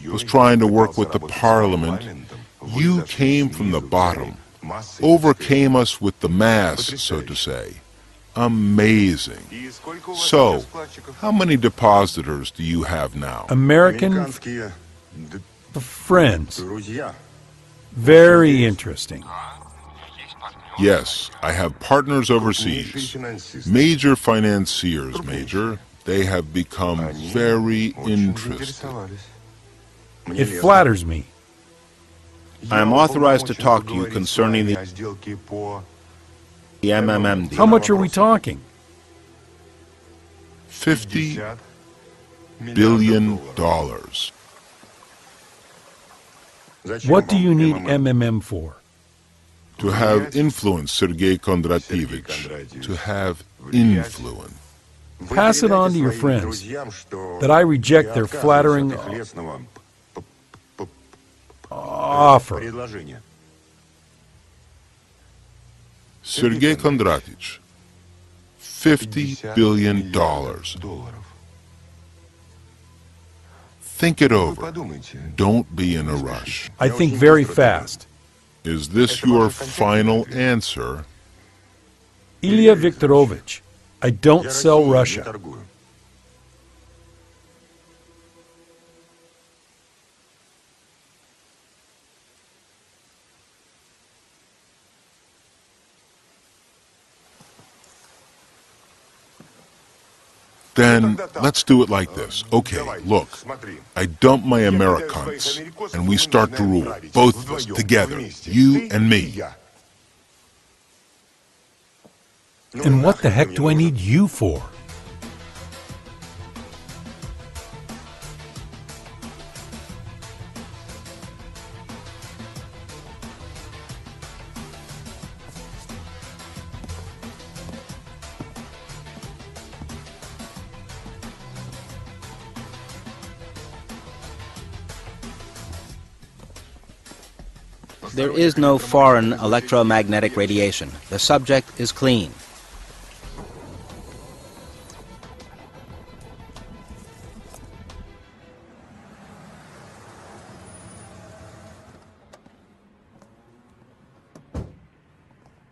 was trying to work with the parliament, you came from the bottom, overcame us with the mass, so to say. Amazing. So, how many depositors do you have now? American friends. Very interesting. Yes, I have partners overseas. Major financiers, Major. They have become very interested. It flatters me. I am authorized to talk to you concerning the MMM deal. How much are we talking? $50 billion. What do you need MMM for? To have influence, Sergei Kondratyevich. To have influence. Pass it on to your friends that I reject their flattering offer. Sergei Kondratych, $50 billion. Think it over. Don't be in a rush. I think very fast. Is this your final answer? Ilya Viktorovich, I don't sell Russia. Then let's do it like this. Okay, look, I dump my Americans, and we start to rule, both of us, together, you and me. And what the heck do I need you for? There is no foreign electromagnetic radiation. The subject is clean.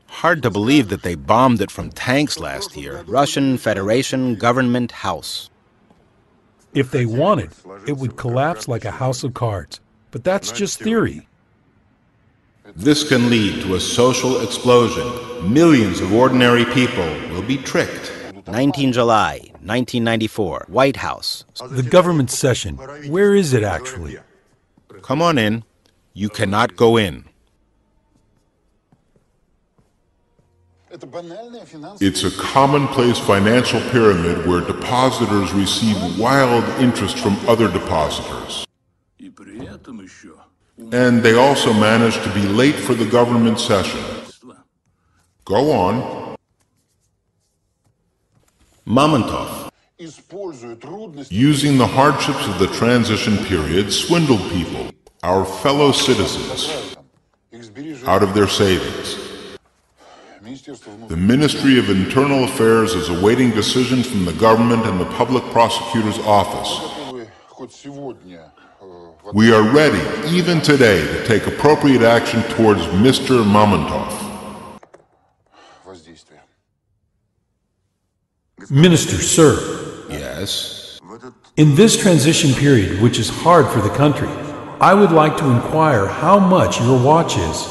Hard to believe that they bombed it from tanks last year. Russian Federation Government House. If they wanted, it would collapse like a house of cards. But that's just theory. This can lead to a social explosion. Millions of ordinary people will be tricked. 19 July, 1994, White House. The government session, where is it actually? Come on in. You cannot go in. It's a commonplace financial pyramid where depositors receive wild interest from other depositors. And they also manage to be late for the government session. Go on. Mamontov. Using the hardships of the transition period, swindled people, our fellow citizens, out of their savings. The Ministry of Internal Affairs is awaiting decisions from the government and the public prosecutor's office. We are ready, even today, to take appropriate action towards Mr. Mamontov. Minister, sir. Yes? In this transition period, which is hard for the country, I would like to inquire how much your watch is.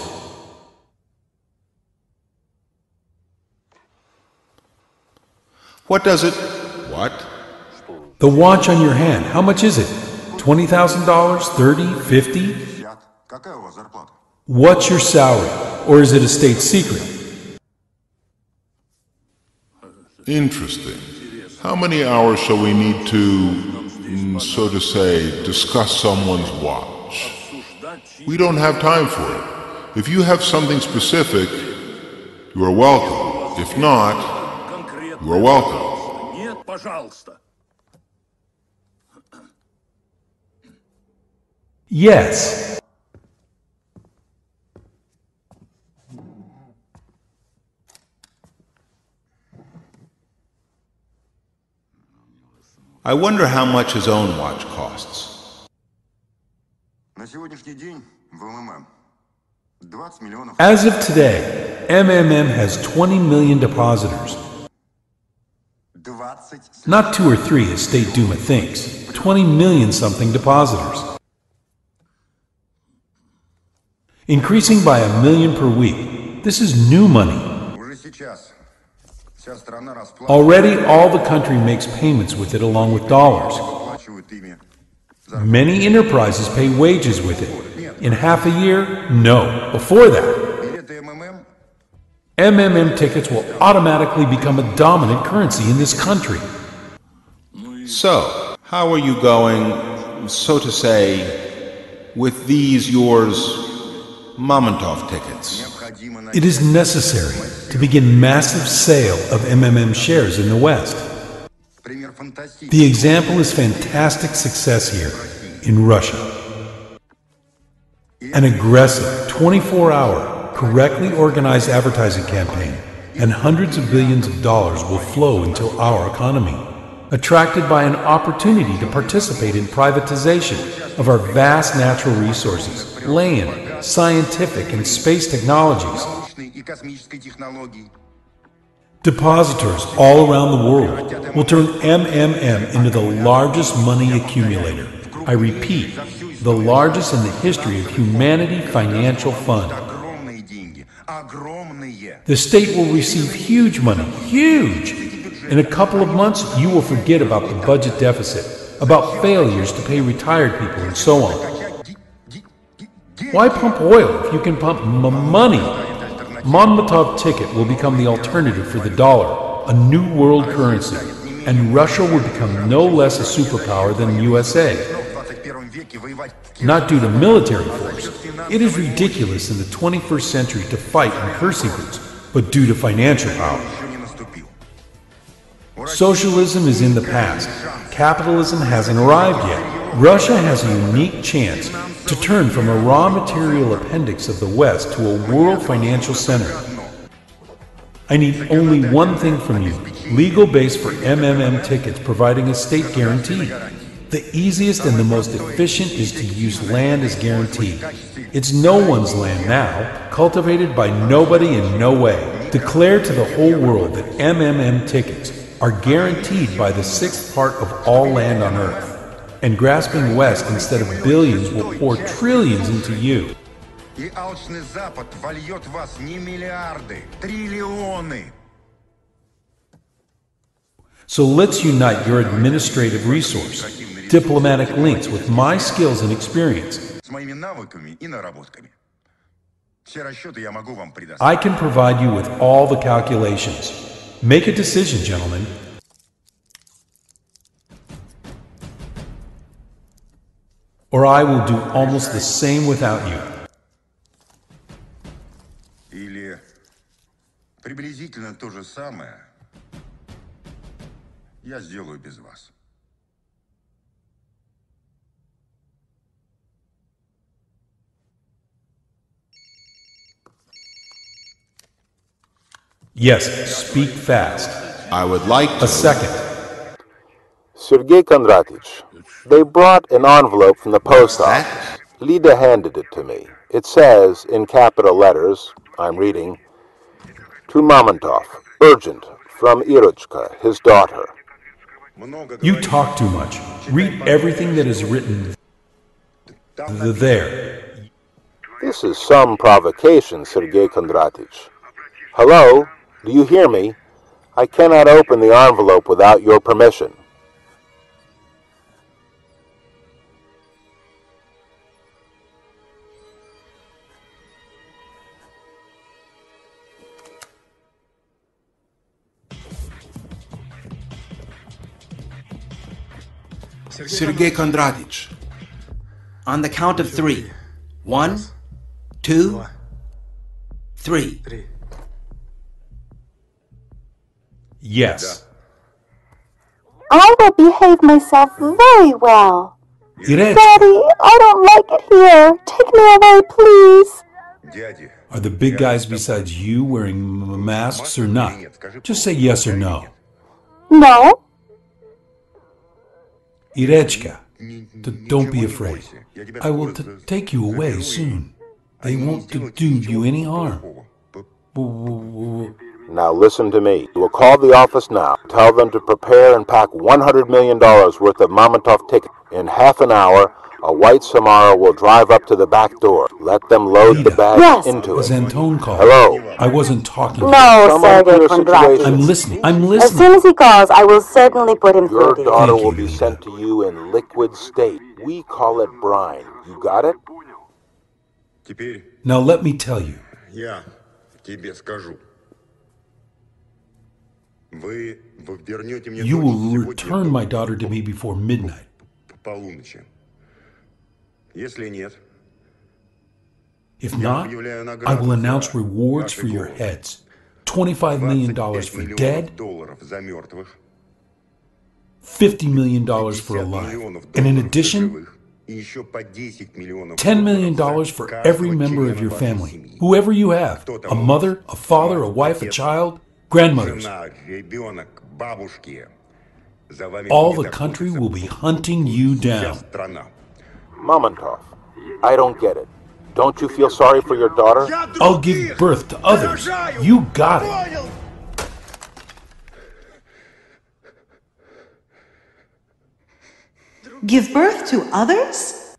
What does it? What? The watch on your hand, how much is it? $20,000? $30,000? $50,000? What's your salary? Or is it a state secret? Interesting. How many hours shall we need to, so to say, discuss someone's watch? We don't have time for it. If you have something specific, you are welcome. If not, you are welcome. Yes. I wonder how much his own watch costs. As of today, MMM has 20 million depositors. Not 2 or 3 as State Duma thinks. 20 million something depositors. Increasing by 1 million per week. This is new money. Already all the country makes payments with it along with dollars. Many enterprises pay wages with it. In half a year? No. Before that. MMM tickets will automatically become a dominant currency in this country. So, how are you going, so to say, with these yours Mamontov tickets? It is necessary to begin massive sale of MMM shares in the West. The example is fantastic success here in Russia. An aggressive 24-hour, correctly organized advertising campaign and hundreds of billions of dollars will flow into our economy, attracted by an opportunity to participate in privatization of our vast natural resources, land, scientific and space technologies. Depositors all around the world will turn MMM into the largest money accumulator. I repeat, the largest in the history of humanity financial fund. The state will receive huge money, huge! In a couple of months, you will forget about the budget deficit, about failures to pay retired people and so on. Why pump oil if you can pump money? Mamontov ticket will become the alternative for the dollar, a new world currency, and Russia will become no less a superpower than the USA. Not due to military force. It is ridiculous in the 21st century to fight in kersey boots, but due to financial power. Socialism is in the past. Capitalism hasn't arrived yet. Russia has a unique chance to turn from a raw material appendix of the West to a world financial center. I need only one thing from you, legal base for MMM tickets providing a state guarantee. The easiest and the most efficient is to use land as guarantee. It's no one's land now, cultivated by nobody in no way. Declare to the whole world that MMM tickets are guaranteed by the 6th part of all land on earth. And grasping West instead of billions will pour trillions into you. So let's unite your administrative resource, diplomatic links with my skills and experience. I can provide you with all the calculations. Make a decision, gentlemen. Or I will do almost the same without you. Или приблизительно то же самое я сделаю без вас. Yes, speak fast. I would like to... A second. Sergei Kondratich, they brought an envelope from the post office. Lida handed it to me. It says, in capital letters, I'm reading, to Mamontov, urgent, from Irochka, his daughter. You talk too much. Read everything that is written there. This is some provocation, Sergei Kondratich. Hello? Do you hear me? I cannot open the envelope without your permission. Sergei Kondratich. On the count of 3. 1, 2, 3. Yes. I will behave myself very well. Irech, Daddy, I don't like it here. Take me away, please. are the big guys besides you wearing masks or not? Just say yes or no. No. Irechka, don't be afraid. I will take you away soon. They won't do you any harm. Now listen to me. We'll call the office now. Tell them to prepare and pack $100 million worth of Mamontov tickets. In half an hour, a white Samara will drive up to the back door. Let them load the bags into it. Antone called. Hello. I wasn't talking. No, Sergei Kondratich. I'm listening. As soon as he calls, I will certainly put him Your through. daughter will be sent to you in liquid state. We call it brine. You got it? Now let me tell you. Я тебе скажу. You will return my daughter to me before midnight. If not, I will announce rewards for your heads. $25 million for dead, $50 million for alive. And in addition, $10 million for every member of your family. Whoever you have, a mother, a father, a wife, a child, grandmothers. All the country will be hunting you down. Mamontov, I don't get it. Don't you feel sorry for your daughter? I'll give birth to others. You got it. Give birth to others?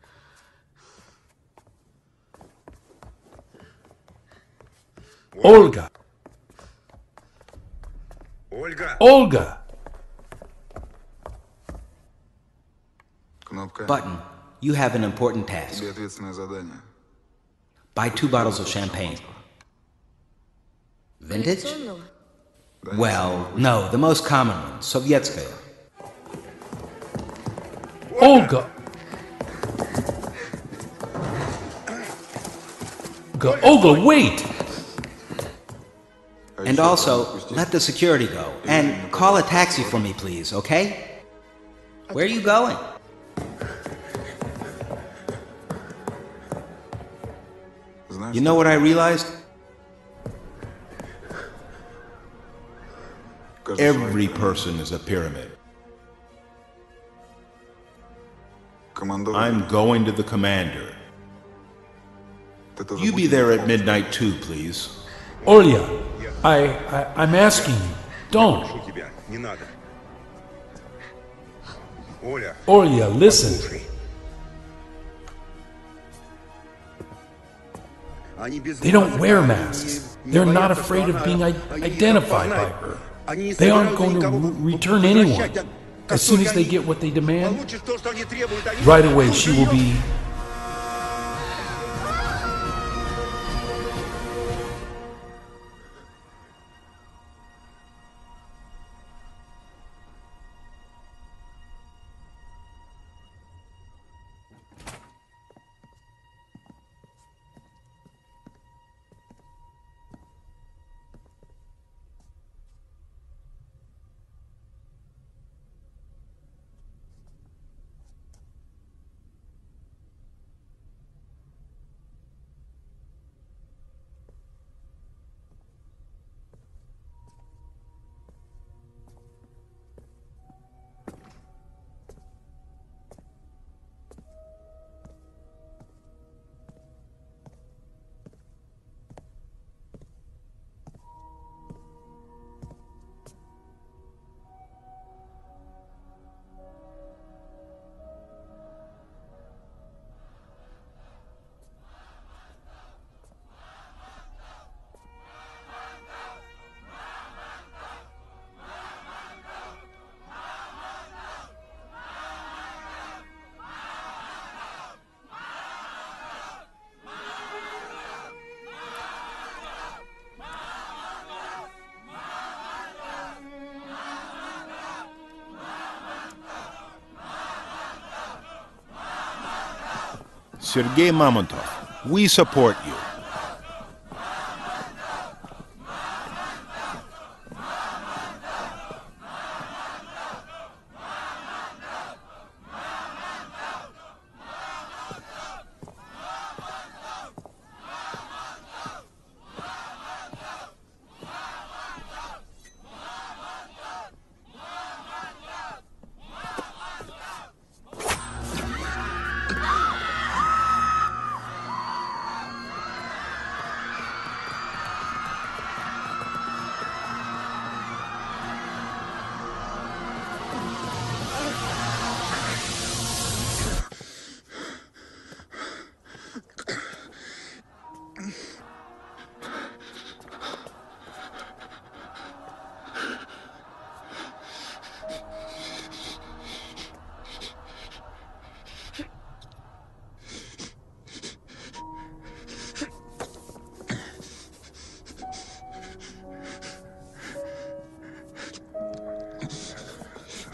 Olga. Olga. Button, you have an important task. Buy 2 bottles of champagne. Vintage? Well, no, the most common one, Sovietskaya. Olga. Olga, wait! And also, let the security go. And call a taxi for me, please, okay? Where are you going? You know what I realized? Every person is a pyramid. I'm going to the commander. You be there at midnight too, please. Olya, I'm asking you, don't. Olya, listen. They don't wear masks. They're not afraid of being identified by her. They aren't going to return anyone. As soon as they get what they demand, right away she will be Sergei Mamontov, we support you.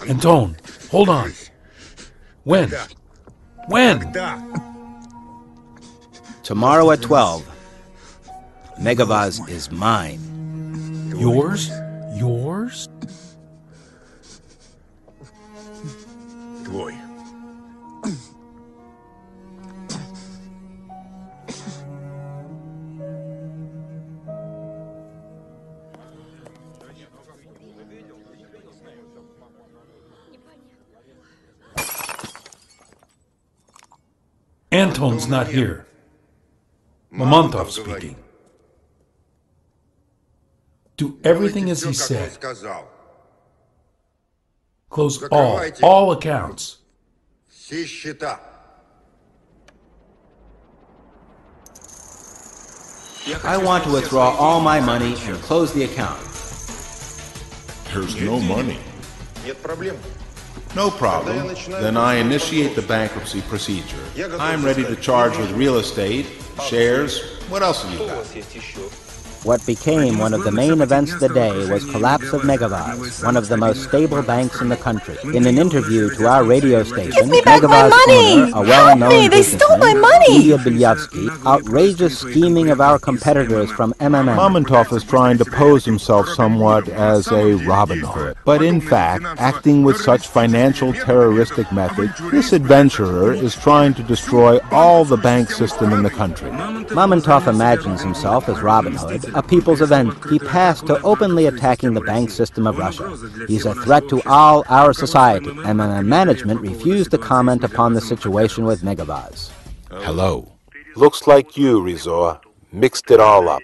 Anton, hold on. When? When? Tomorrow at 12. Megavaz is mine. Yours? Yours? Твой. Anton's not here. Mamontov speaking. Do everything as he said. Close all accounts. Все счета. I want to withdraw all my money and close the account. There's no money. Нет проблем. No problem. Then I initiate the bankruptcy procedure. I'm ready to charge with real estate, shares. What else have you got? What became one of the main events of the day was collapse of Megavaz, one of the most stable banks in the country. In an interview to our radio station, Megavaz owner, a well-known businessman, Ilya Bilyavsky, outrageous scheming of our competitors from MMM. Mamontov is trying to pose himself somewhat as a Robin Hood, but in fact, acting with such financial terroristic methods, this adventurer is trying to destroy all the bank system in the country. Mamontov imagines himself as Robin Hood, a people's event. He passed to openly attacking the bank system of Russia. He's a threat to all our society, and management refused to comment upon the situation with Megavaz. Hello. Looks like you, Rizor, mixed it all up.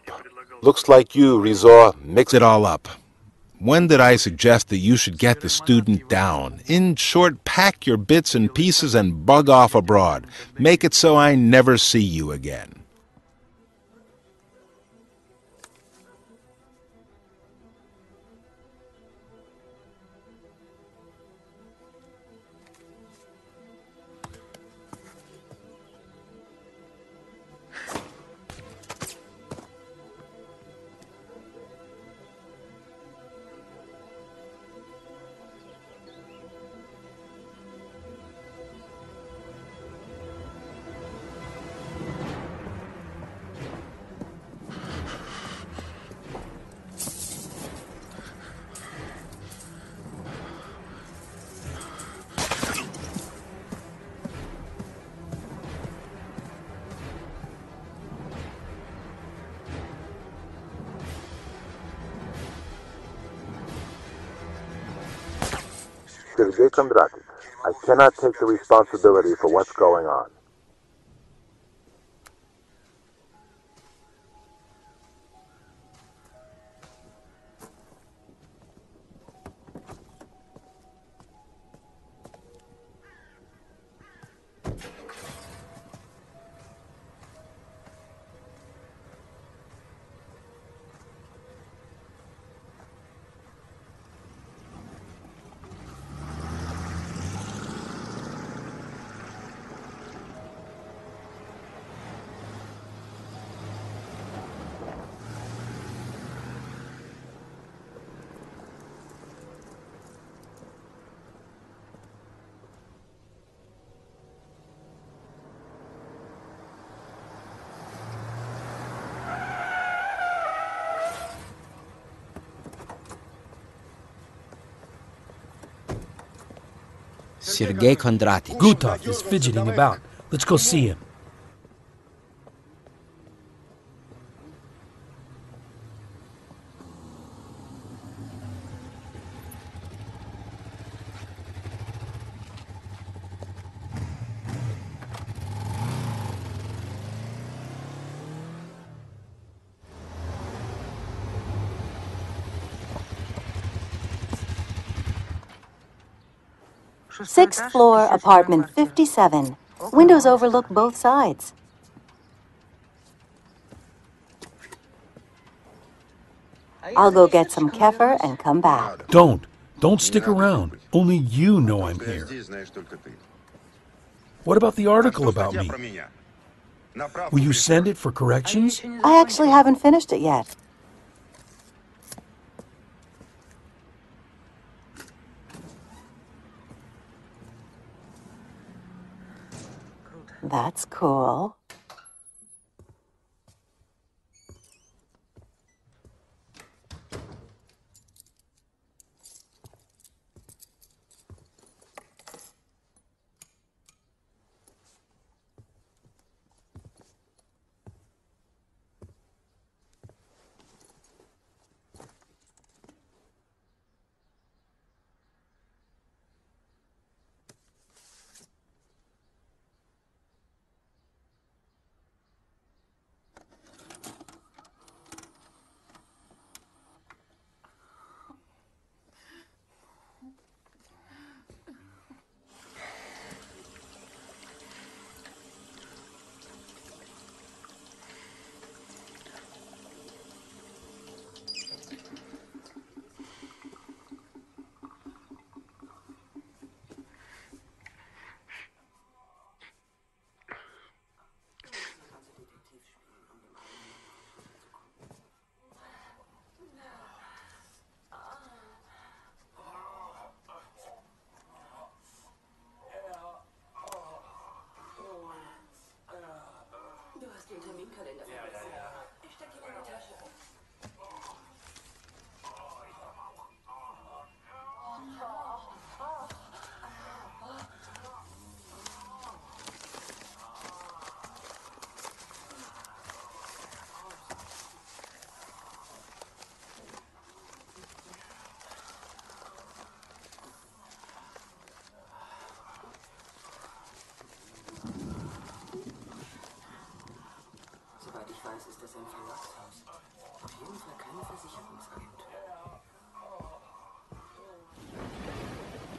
Looks like you, Rizor, mixed it all up. When did I suggest that you should get the student down? In short, pack your bits and pieces and bug off abroad. Make it so I never see you again. Sergei Kondratich, I cannot take the responsibility for what's going on. Sergei Kondratich. Gutov is fidgeting about. Let's go see him. Sixth floor, apartment 57. Windows overlook both sides. I'll go get some kefir and come back. Don't stick around. Only you know I'm here. What about the article about me? Will you send it for corrections? I actually haven't finished it yet. That's cool.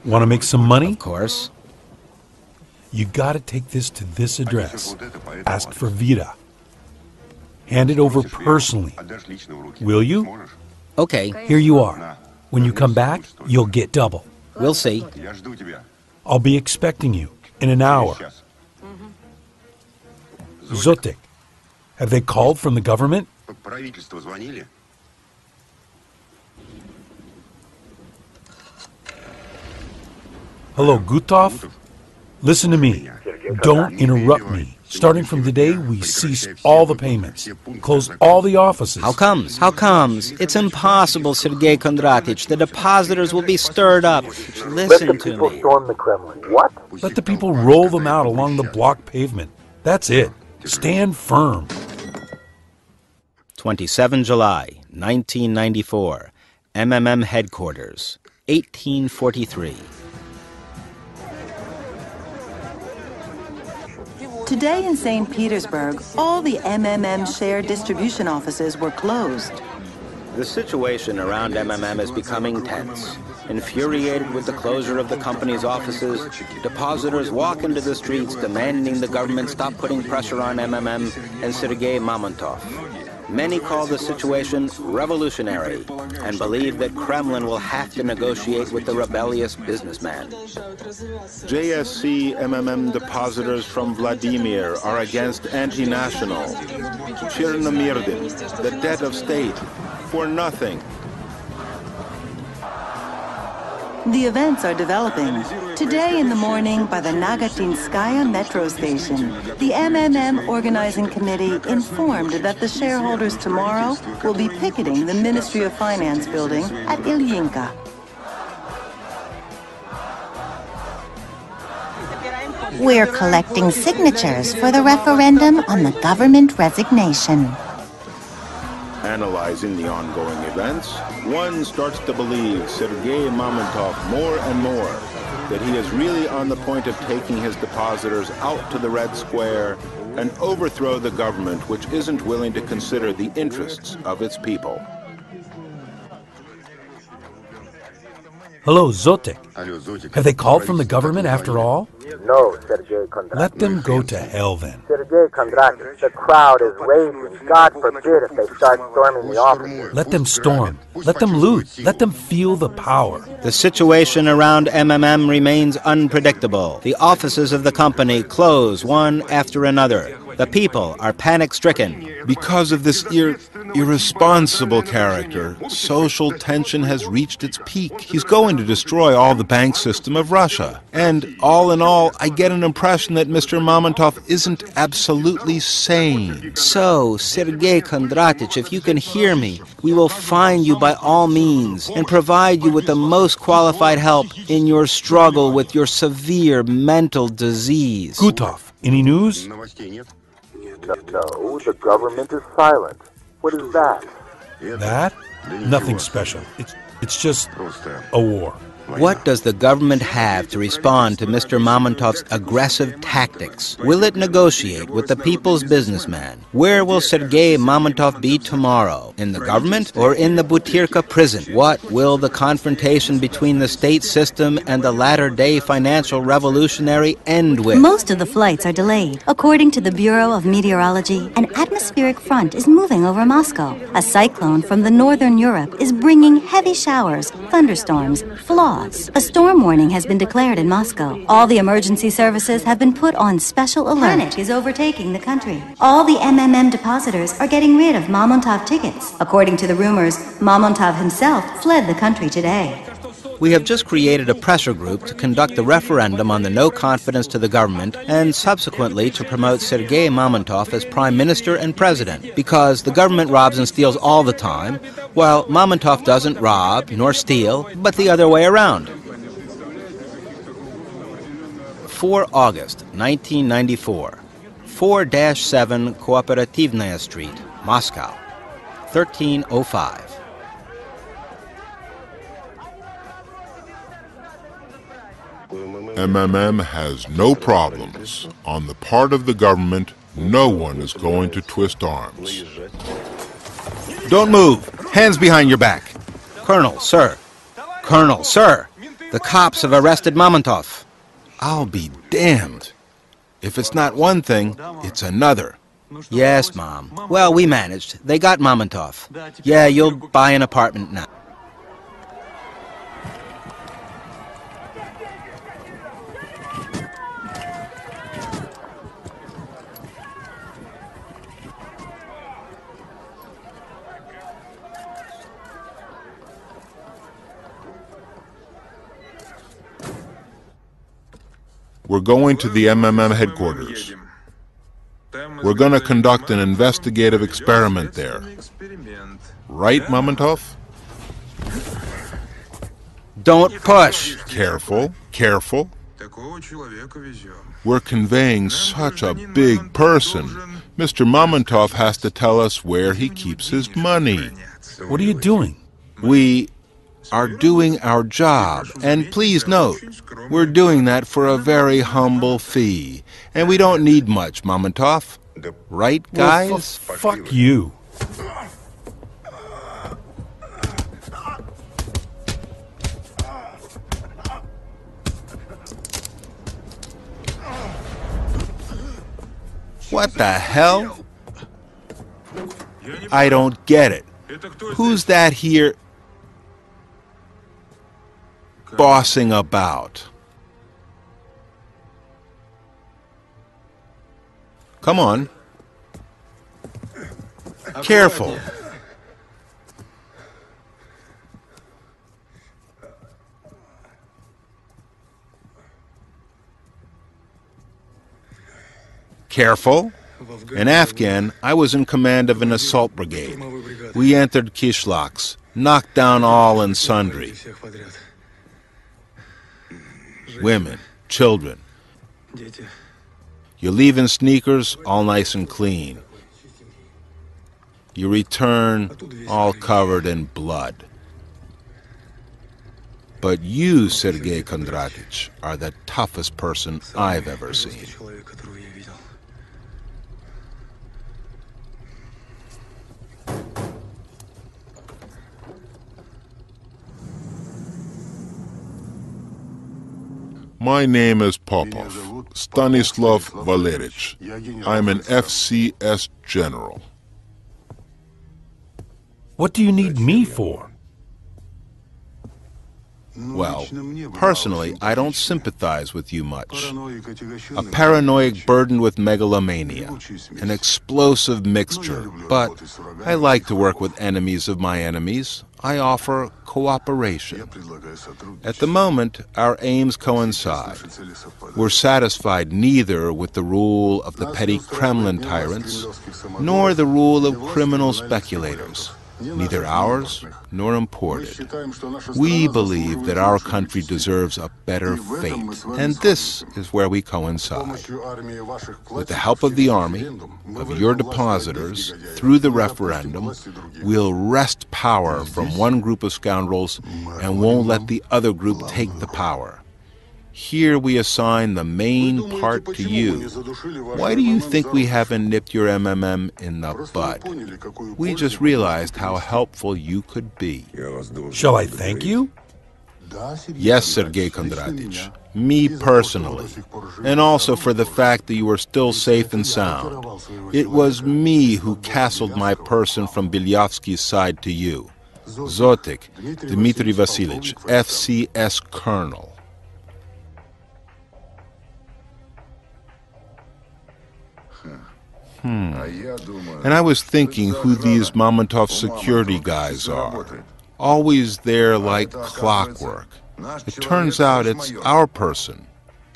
Want to make some money? Of course. You gotta take this to this address. Ask for Vida. Hand it over personally. Will you? Okay. Here you are. When you come back, you'll get double. We'll see. I'll be expecting you in an hour. Zotik, have they called from the government? Hello, Gutov? Listen to me. Don't interrupt me. Starting from today, we cease all the payments. Close all the offices. How comes? How comes? It's impossible, Sergei Kondratich. The depositors will be stirred up. Listen to me. Storm the Kremlin. What? Let the people roll them out along the block pavement. That's it. Stand firm. 27 July, 1994. MMM headquarters. 1843. Today in St. Petersburg, all the MMM share distribution offices were closed. The situation around MMM is becoming tense. Infuriated with the closure of the company's offices, depositors walk into the streets demanding the government stop putting pressure on MMM and Sergei Mamontov. Many call the situation revolutionary and believe that Kremlin will have to negotiate with the rebellious businessman. JSC MMM depositors from Vladimir are against anti-national. Chernomirdin, the debt of state, for nothing. The events are developing. Today in the morning by the Nagatinskaya metro station, the MMM organizing committee informed that the shareholders tomorrow will be picketing the Ministry of Finance building at Ilyinka. We're collecting signatures for the referendum on the government resignation. Analyzing the ongoing events, one starts to believe Sergei Mamontov more and more, that he is really on the point of taking his depositors out to the Red Square and overthrow the government which isn't willing to consider the interests of its people. Hello, Zotek. Have they called from the government after all? No, Sergei Kondratovich. Let them go to hell then. Sergei Kondratovich, the crowd is raging. God forbid if they start storming the offices. Let them storm. Let them loot. Let them feel the power. The situation around MMM remains unpredictable. The offices of the company close one after another. The people are panic-stricken. Because of this irresponsible character, social tension has reached its peak. He's going to destroy all the bank system of Russia. And all in all, I get an impression that Mr. Mamontov isn't absolutely sane. So, Sergei Kondratovich, if you can hear me, we will find you by all means and provide you with the most qualified help in your struggle with your severe mental disease. Gutov, any news? No, the government is silent. What is that? That? Nothing special. It's just a war. What does the government have to respond to Mr. Mamontov's aggressive tactics? Will it negotiate with the people's businessman? Where will Sergei Mamontov be tomorrow? In the government or in the Butyrka prison? What will the confrontation between the state system and the latter-day financial revolutionary end with? Most of the flights are delayed. According to the Bureau of Meteorology, an atmospheric front is moving over Moscow. A cyclone from the northern Europe is bringing heavy showers, thunderstorms, flaws. A storm warning has been declared in Moscow. All the emergency services have been put on special alert. Panic is overtaking the country. All the MMM depositors are getting rid of Mamontov tickets. According to the rumors, Mamontov himself fled the country today. We have just created a pressure group to conduct the referendum on the no confidence to the government and subsequently to promote Sergei Mamontov as Prime Minister and President, because the government robs and steals all the time, while Mamontov doesn't rob nor steal, but the other way around. 4 August 1994, 4-7 Kooperativnaya Street, Moscow, 1305. MMM has no problems. On the part of the government, no one is going to twist arms. Don't move! Hands behind your back! Colonel, sir! Colonel, sir! The cops have arrested Mamontov. I'll be damned. If it's not one thing, it's another. Yes, Mom. Well, we managed. They got Mamontov. Yeah, you'll buy an apartment now. We're going to the MMM headquarters. We're going to conduct an investigative experiment there. Right, Mamontov? Don't push. Careful, careful. We're conveying such a big person. Mr. Mamontov has to tell us where he keeps his money. What are you doing? We are doing our job. And please note, we're doing that for a very humble fee. And we don't need much, Mamontov. Right, guys? Well, fuck you. What the hell? I don't get it. Who's that here bossing about? Come on. Careful. Careful. In Afghan, I was in command of an assault brigade. We entered Kishlaks, knocked down all and sundry. Women, children. You leave in sneakers, all nice and clean. You return, all covered in blood. But you, Sergei Kondratich, are the toughest person I've ever seen. My name is Popov, Stanislav Valerich. I'm an FCS general. What do you need me for? Well, personally, I don't sympathize with you much. A paranoiac burdened with megalomania, an explosive mixture, but I like to work with enemies of my enemies. I offer cooperation. At the moment, our aims coincide. We're satisfied neither with the rule of the petty Kremlin tyrants, nor the rule of criminal speculators, neither ours nor imported. We believe that our country deserves a better fate, and this is where we coincide. With the help of the army, of your depositors, through the referendum, we'll wrest power from one group of scoundrels and won't let the other group take the power. Here we assign the main part to you. Why do you think we haven't nipped your MMM in the bud? We just realized how helpful you could be. Shall I thank you? Yes, Sergei Kondratich, me personally, and also for the fact that you are still safe and sound. It was me who castled my person from Belyavsky's side to you. Zotik, Dmitry Vasilievich, FCS Colonel. And I was thinking who these Mamontov security guys are. Always there like clockwork. It turns out it's our person.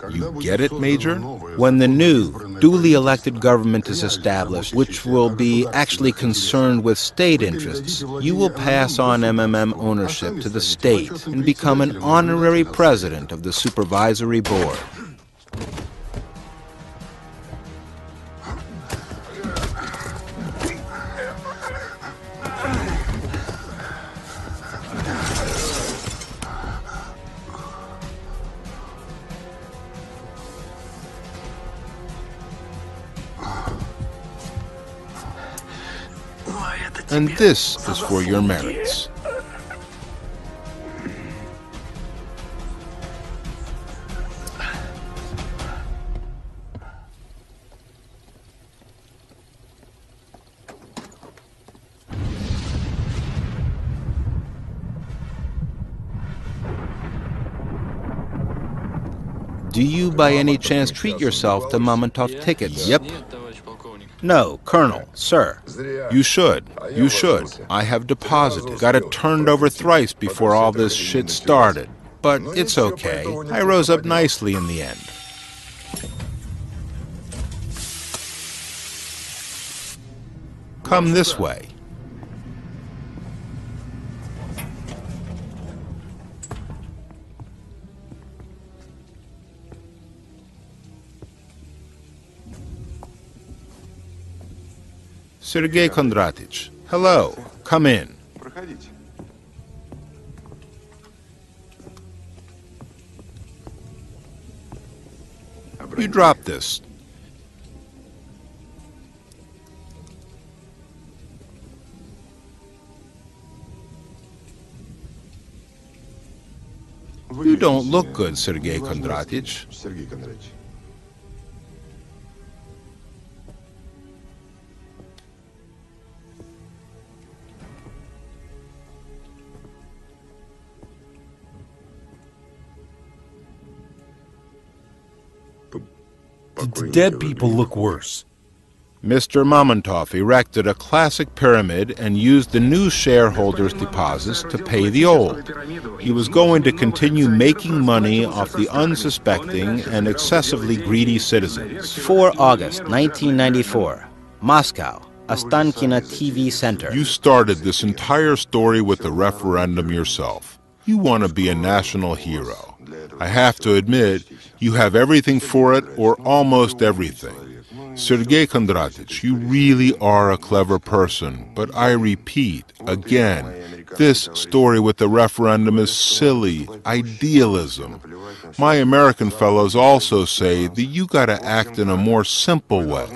You get it, Major? When the new, duly elected government is established, which will be actually concerned with state interests, you will pass on MMM ownership to the state and become an honorary president of the supervisory board. And this is for your merits. Do you by any chance treat yourself to Mamontov tickets? Yep. No, Colonel, sir. You should. You should. I have deposited. Got it turned over thrice before all this shit started. But it's okay. I rose up nicely in the end. Come this way. Sergei Kondratich, hello. Come in. You drop this. You don't look good, Sergei Kondratich. The dead people look worse. Mr. Mamontov erected a classic pyramid and used the new shareholders' deposits to pay the old. He was going to continue making money off the unsuspecting and excessively greedy citizens. 4 August 1994, Moscow, Ostankino TV Center. You started this entire story with the referendum yourself. You want to be a national hero. I have to admit, You have everything for it, or almost everything. Sergei Kondratych, you really are a clever person, but I repeat, again, this story with the referendum is silly, idealism. My American fellows also say that you gotta act in a more simple way,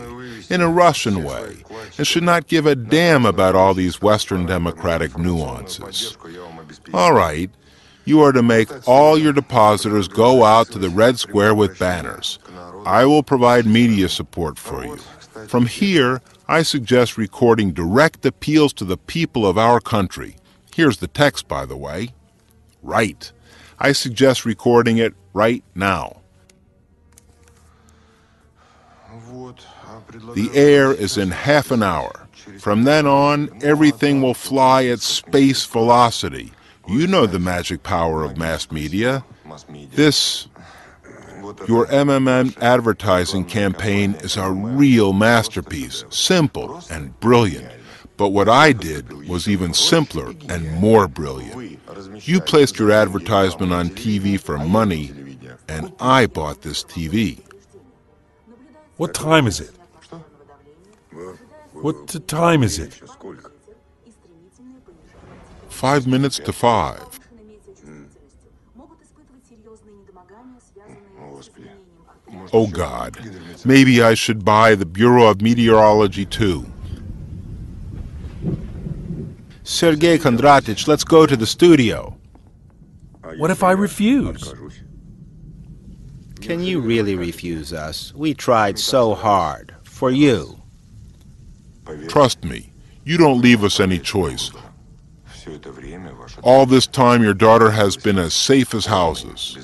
in a Russian way, and should not give a damn about all these Western democratic nuances. All right, you are to make all your depositors go out to the Red Square with banners. I will provide media support for you. From here, I suggest recording direct appeals to the people of our country. Here's the text, by the way. Right. I suggest recording it right now. The air is in half an hour. From then on, everything will fly at space velocity. You know the magic power of mass media. Your MMM advertising campaign is a real masterpiece, simple and brilliant. But what I did was even simpler and more brilliant. You placed your advertisement on TV for money, and I bought this TV. What time is it? What time is it? 5 minutes to 5. Oh God, maybe I should buy the Bureau of Meteorology too. Sergei Kondratych, let's go to the studio. What if I refuse? Can you really refuse us? We tried so hard. For you. Trust me, you don't leave us any choice. All this time your daughter has been as safe as houses.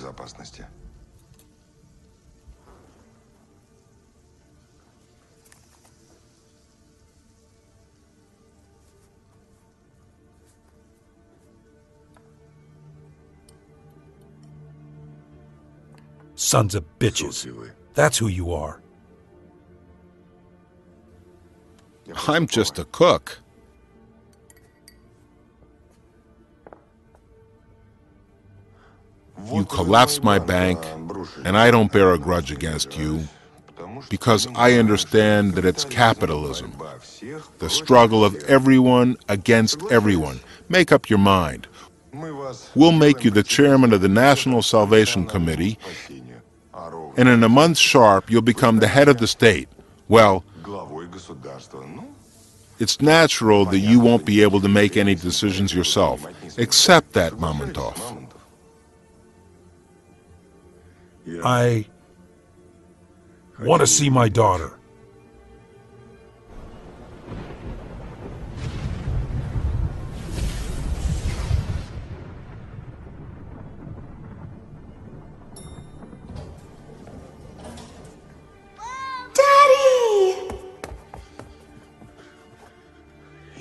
Sons of bitches. That's who you are. I'm just a cook. You collapsed my bank, and I don't bear a grudge against you, because I understand that it's capitalism, the struggle of everyone against everyone. Make up your mind. We'll make you the chairman of the National Salvation Committee, and in a month sharp, you'll become the head of the state. Well, it's natural that you won't be able to make any decisions yourself. Accept that, Mamontov. I want to see my daughter.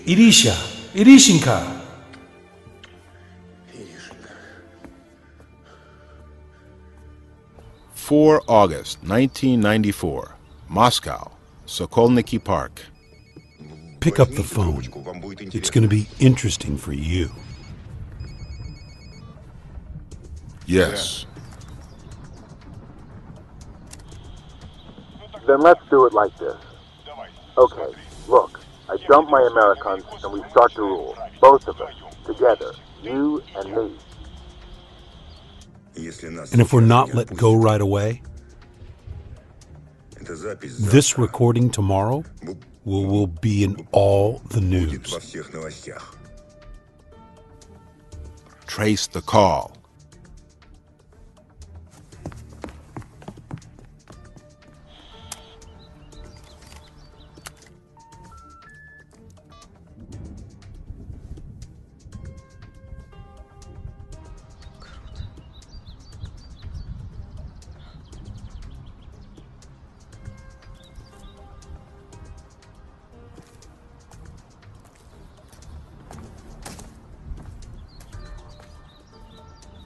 Irisha, Irishinka. August 1994, Moscow, Sokolniki Park. Pick up the phone. It's going to be interesting for you. Yes. Then let's do it like this. Okay, look, I dump my Americans and we start to rule. Both of us, together, you and me. And if we're not let go right away, this recording tomorrow will be in all the news. Trace the call.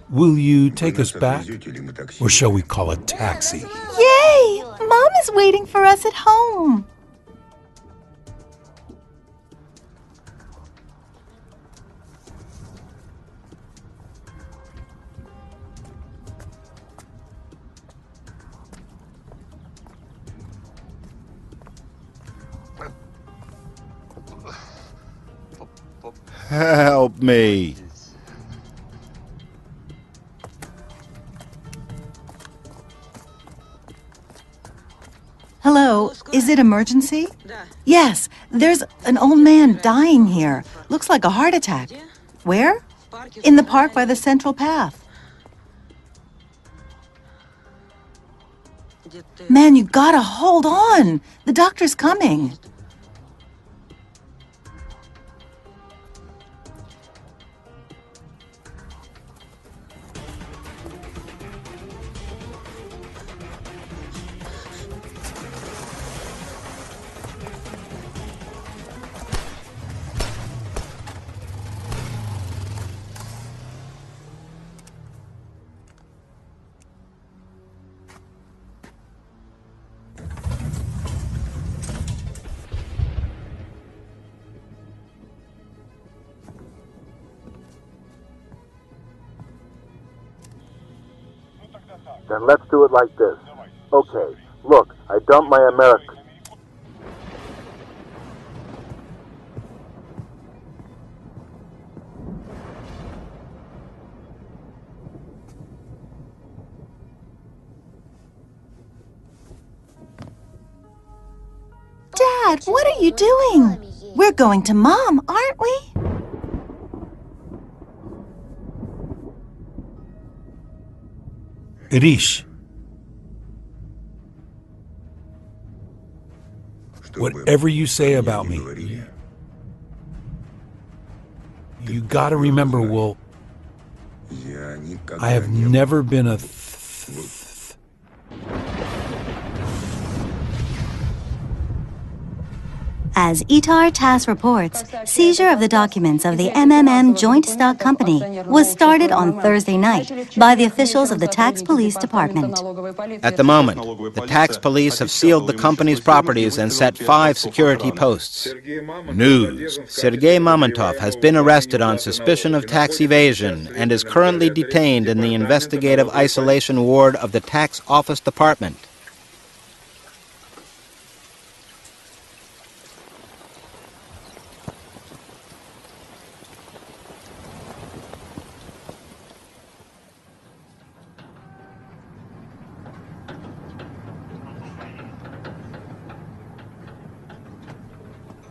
Will you take us back? Or shall we call a taxi? Yay! Mom is waiting for us at home. Help me. Hello, is it emergency? Yes, there's an old man dying here. Looks like a heart attack. Where? In the park by the central path. Man, you gotta hold on. The doctor's coming. Then let's do it like this. Okay, look, I dumped my American. Dad, what are you doing? We're going to Mom, aren't we? Irish, whatever you say about me, you gotta remember, I have never been a As Itar TASS reports, seizure of the documents of the MMM Joint Stock Company was started on Thursday night by the officials of the Tax Police Department. At the moment, the tax police have sealed the company's properties and set 5 security posts. News. Sergei Mamontov has been arrested on suspicion of tax evasion and is currently detained in the investigative isolation ward of the Tax Office Department.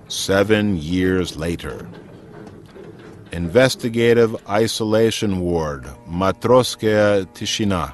Seven years later. Investigative Isolation Ward, Matroskaya Tishina.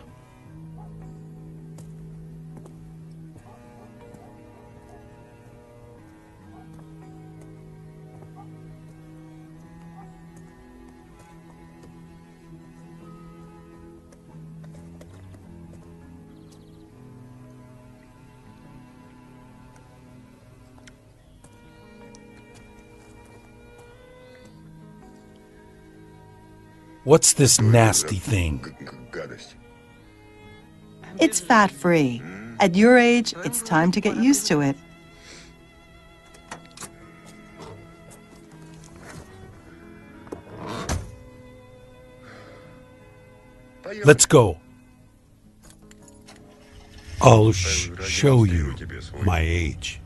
What's this nasty thing? It's fat-free. At your age, it's time to get used to it. Let's go. I'll show you my age.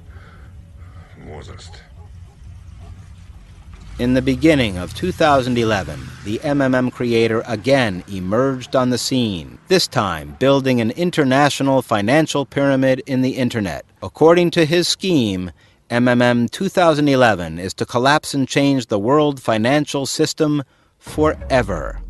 In the beginning of 2011, the MMM creator again emerged on the scene, this time building an international financial pyramid in the Internet. According to his scheme, MMM 2011 is to collapse and change the world financial system forever.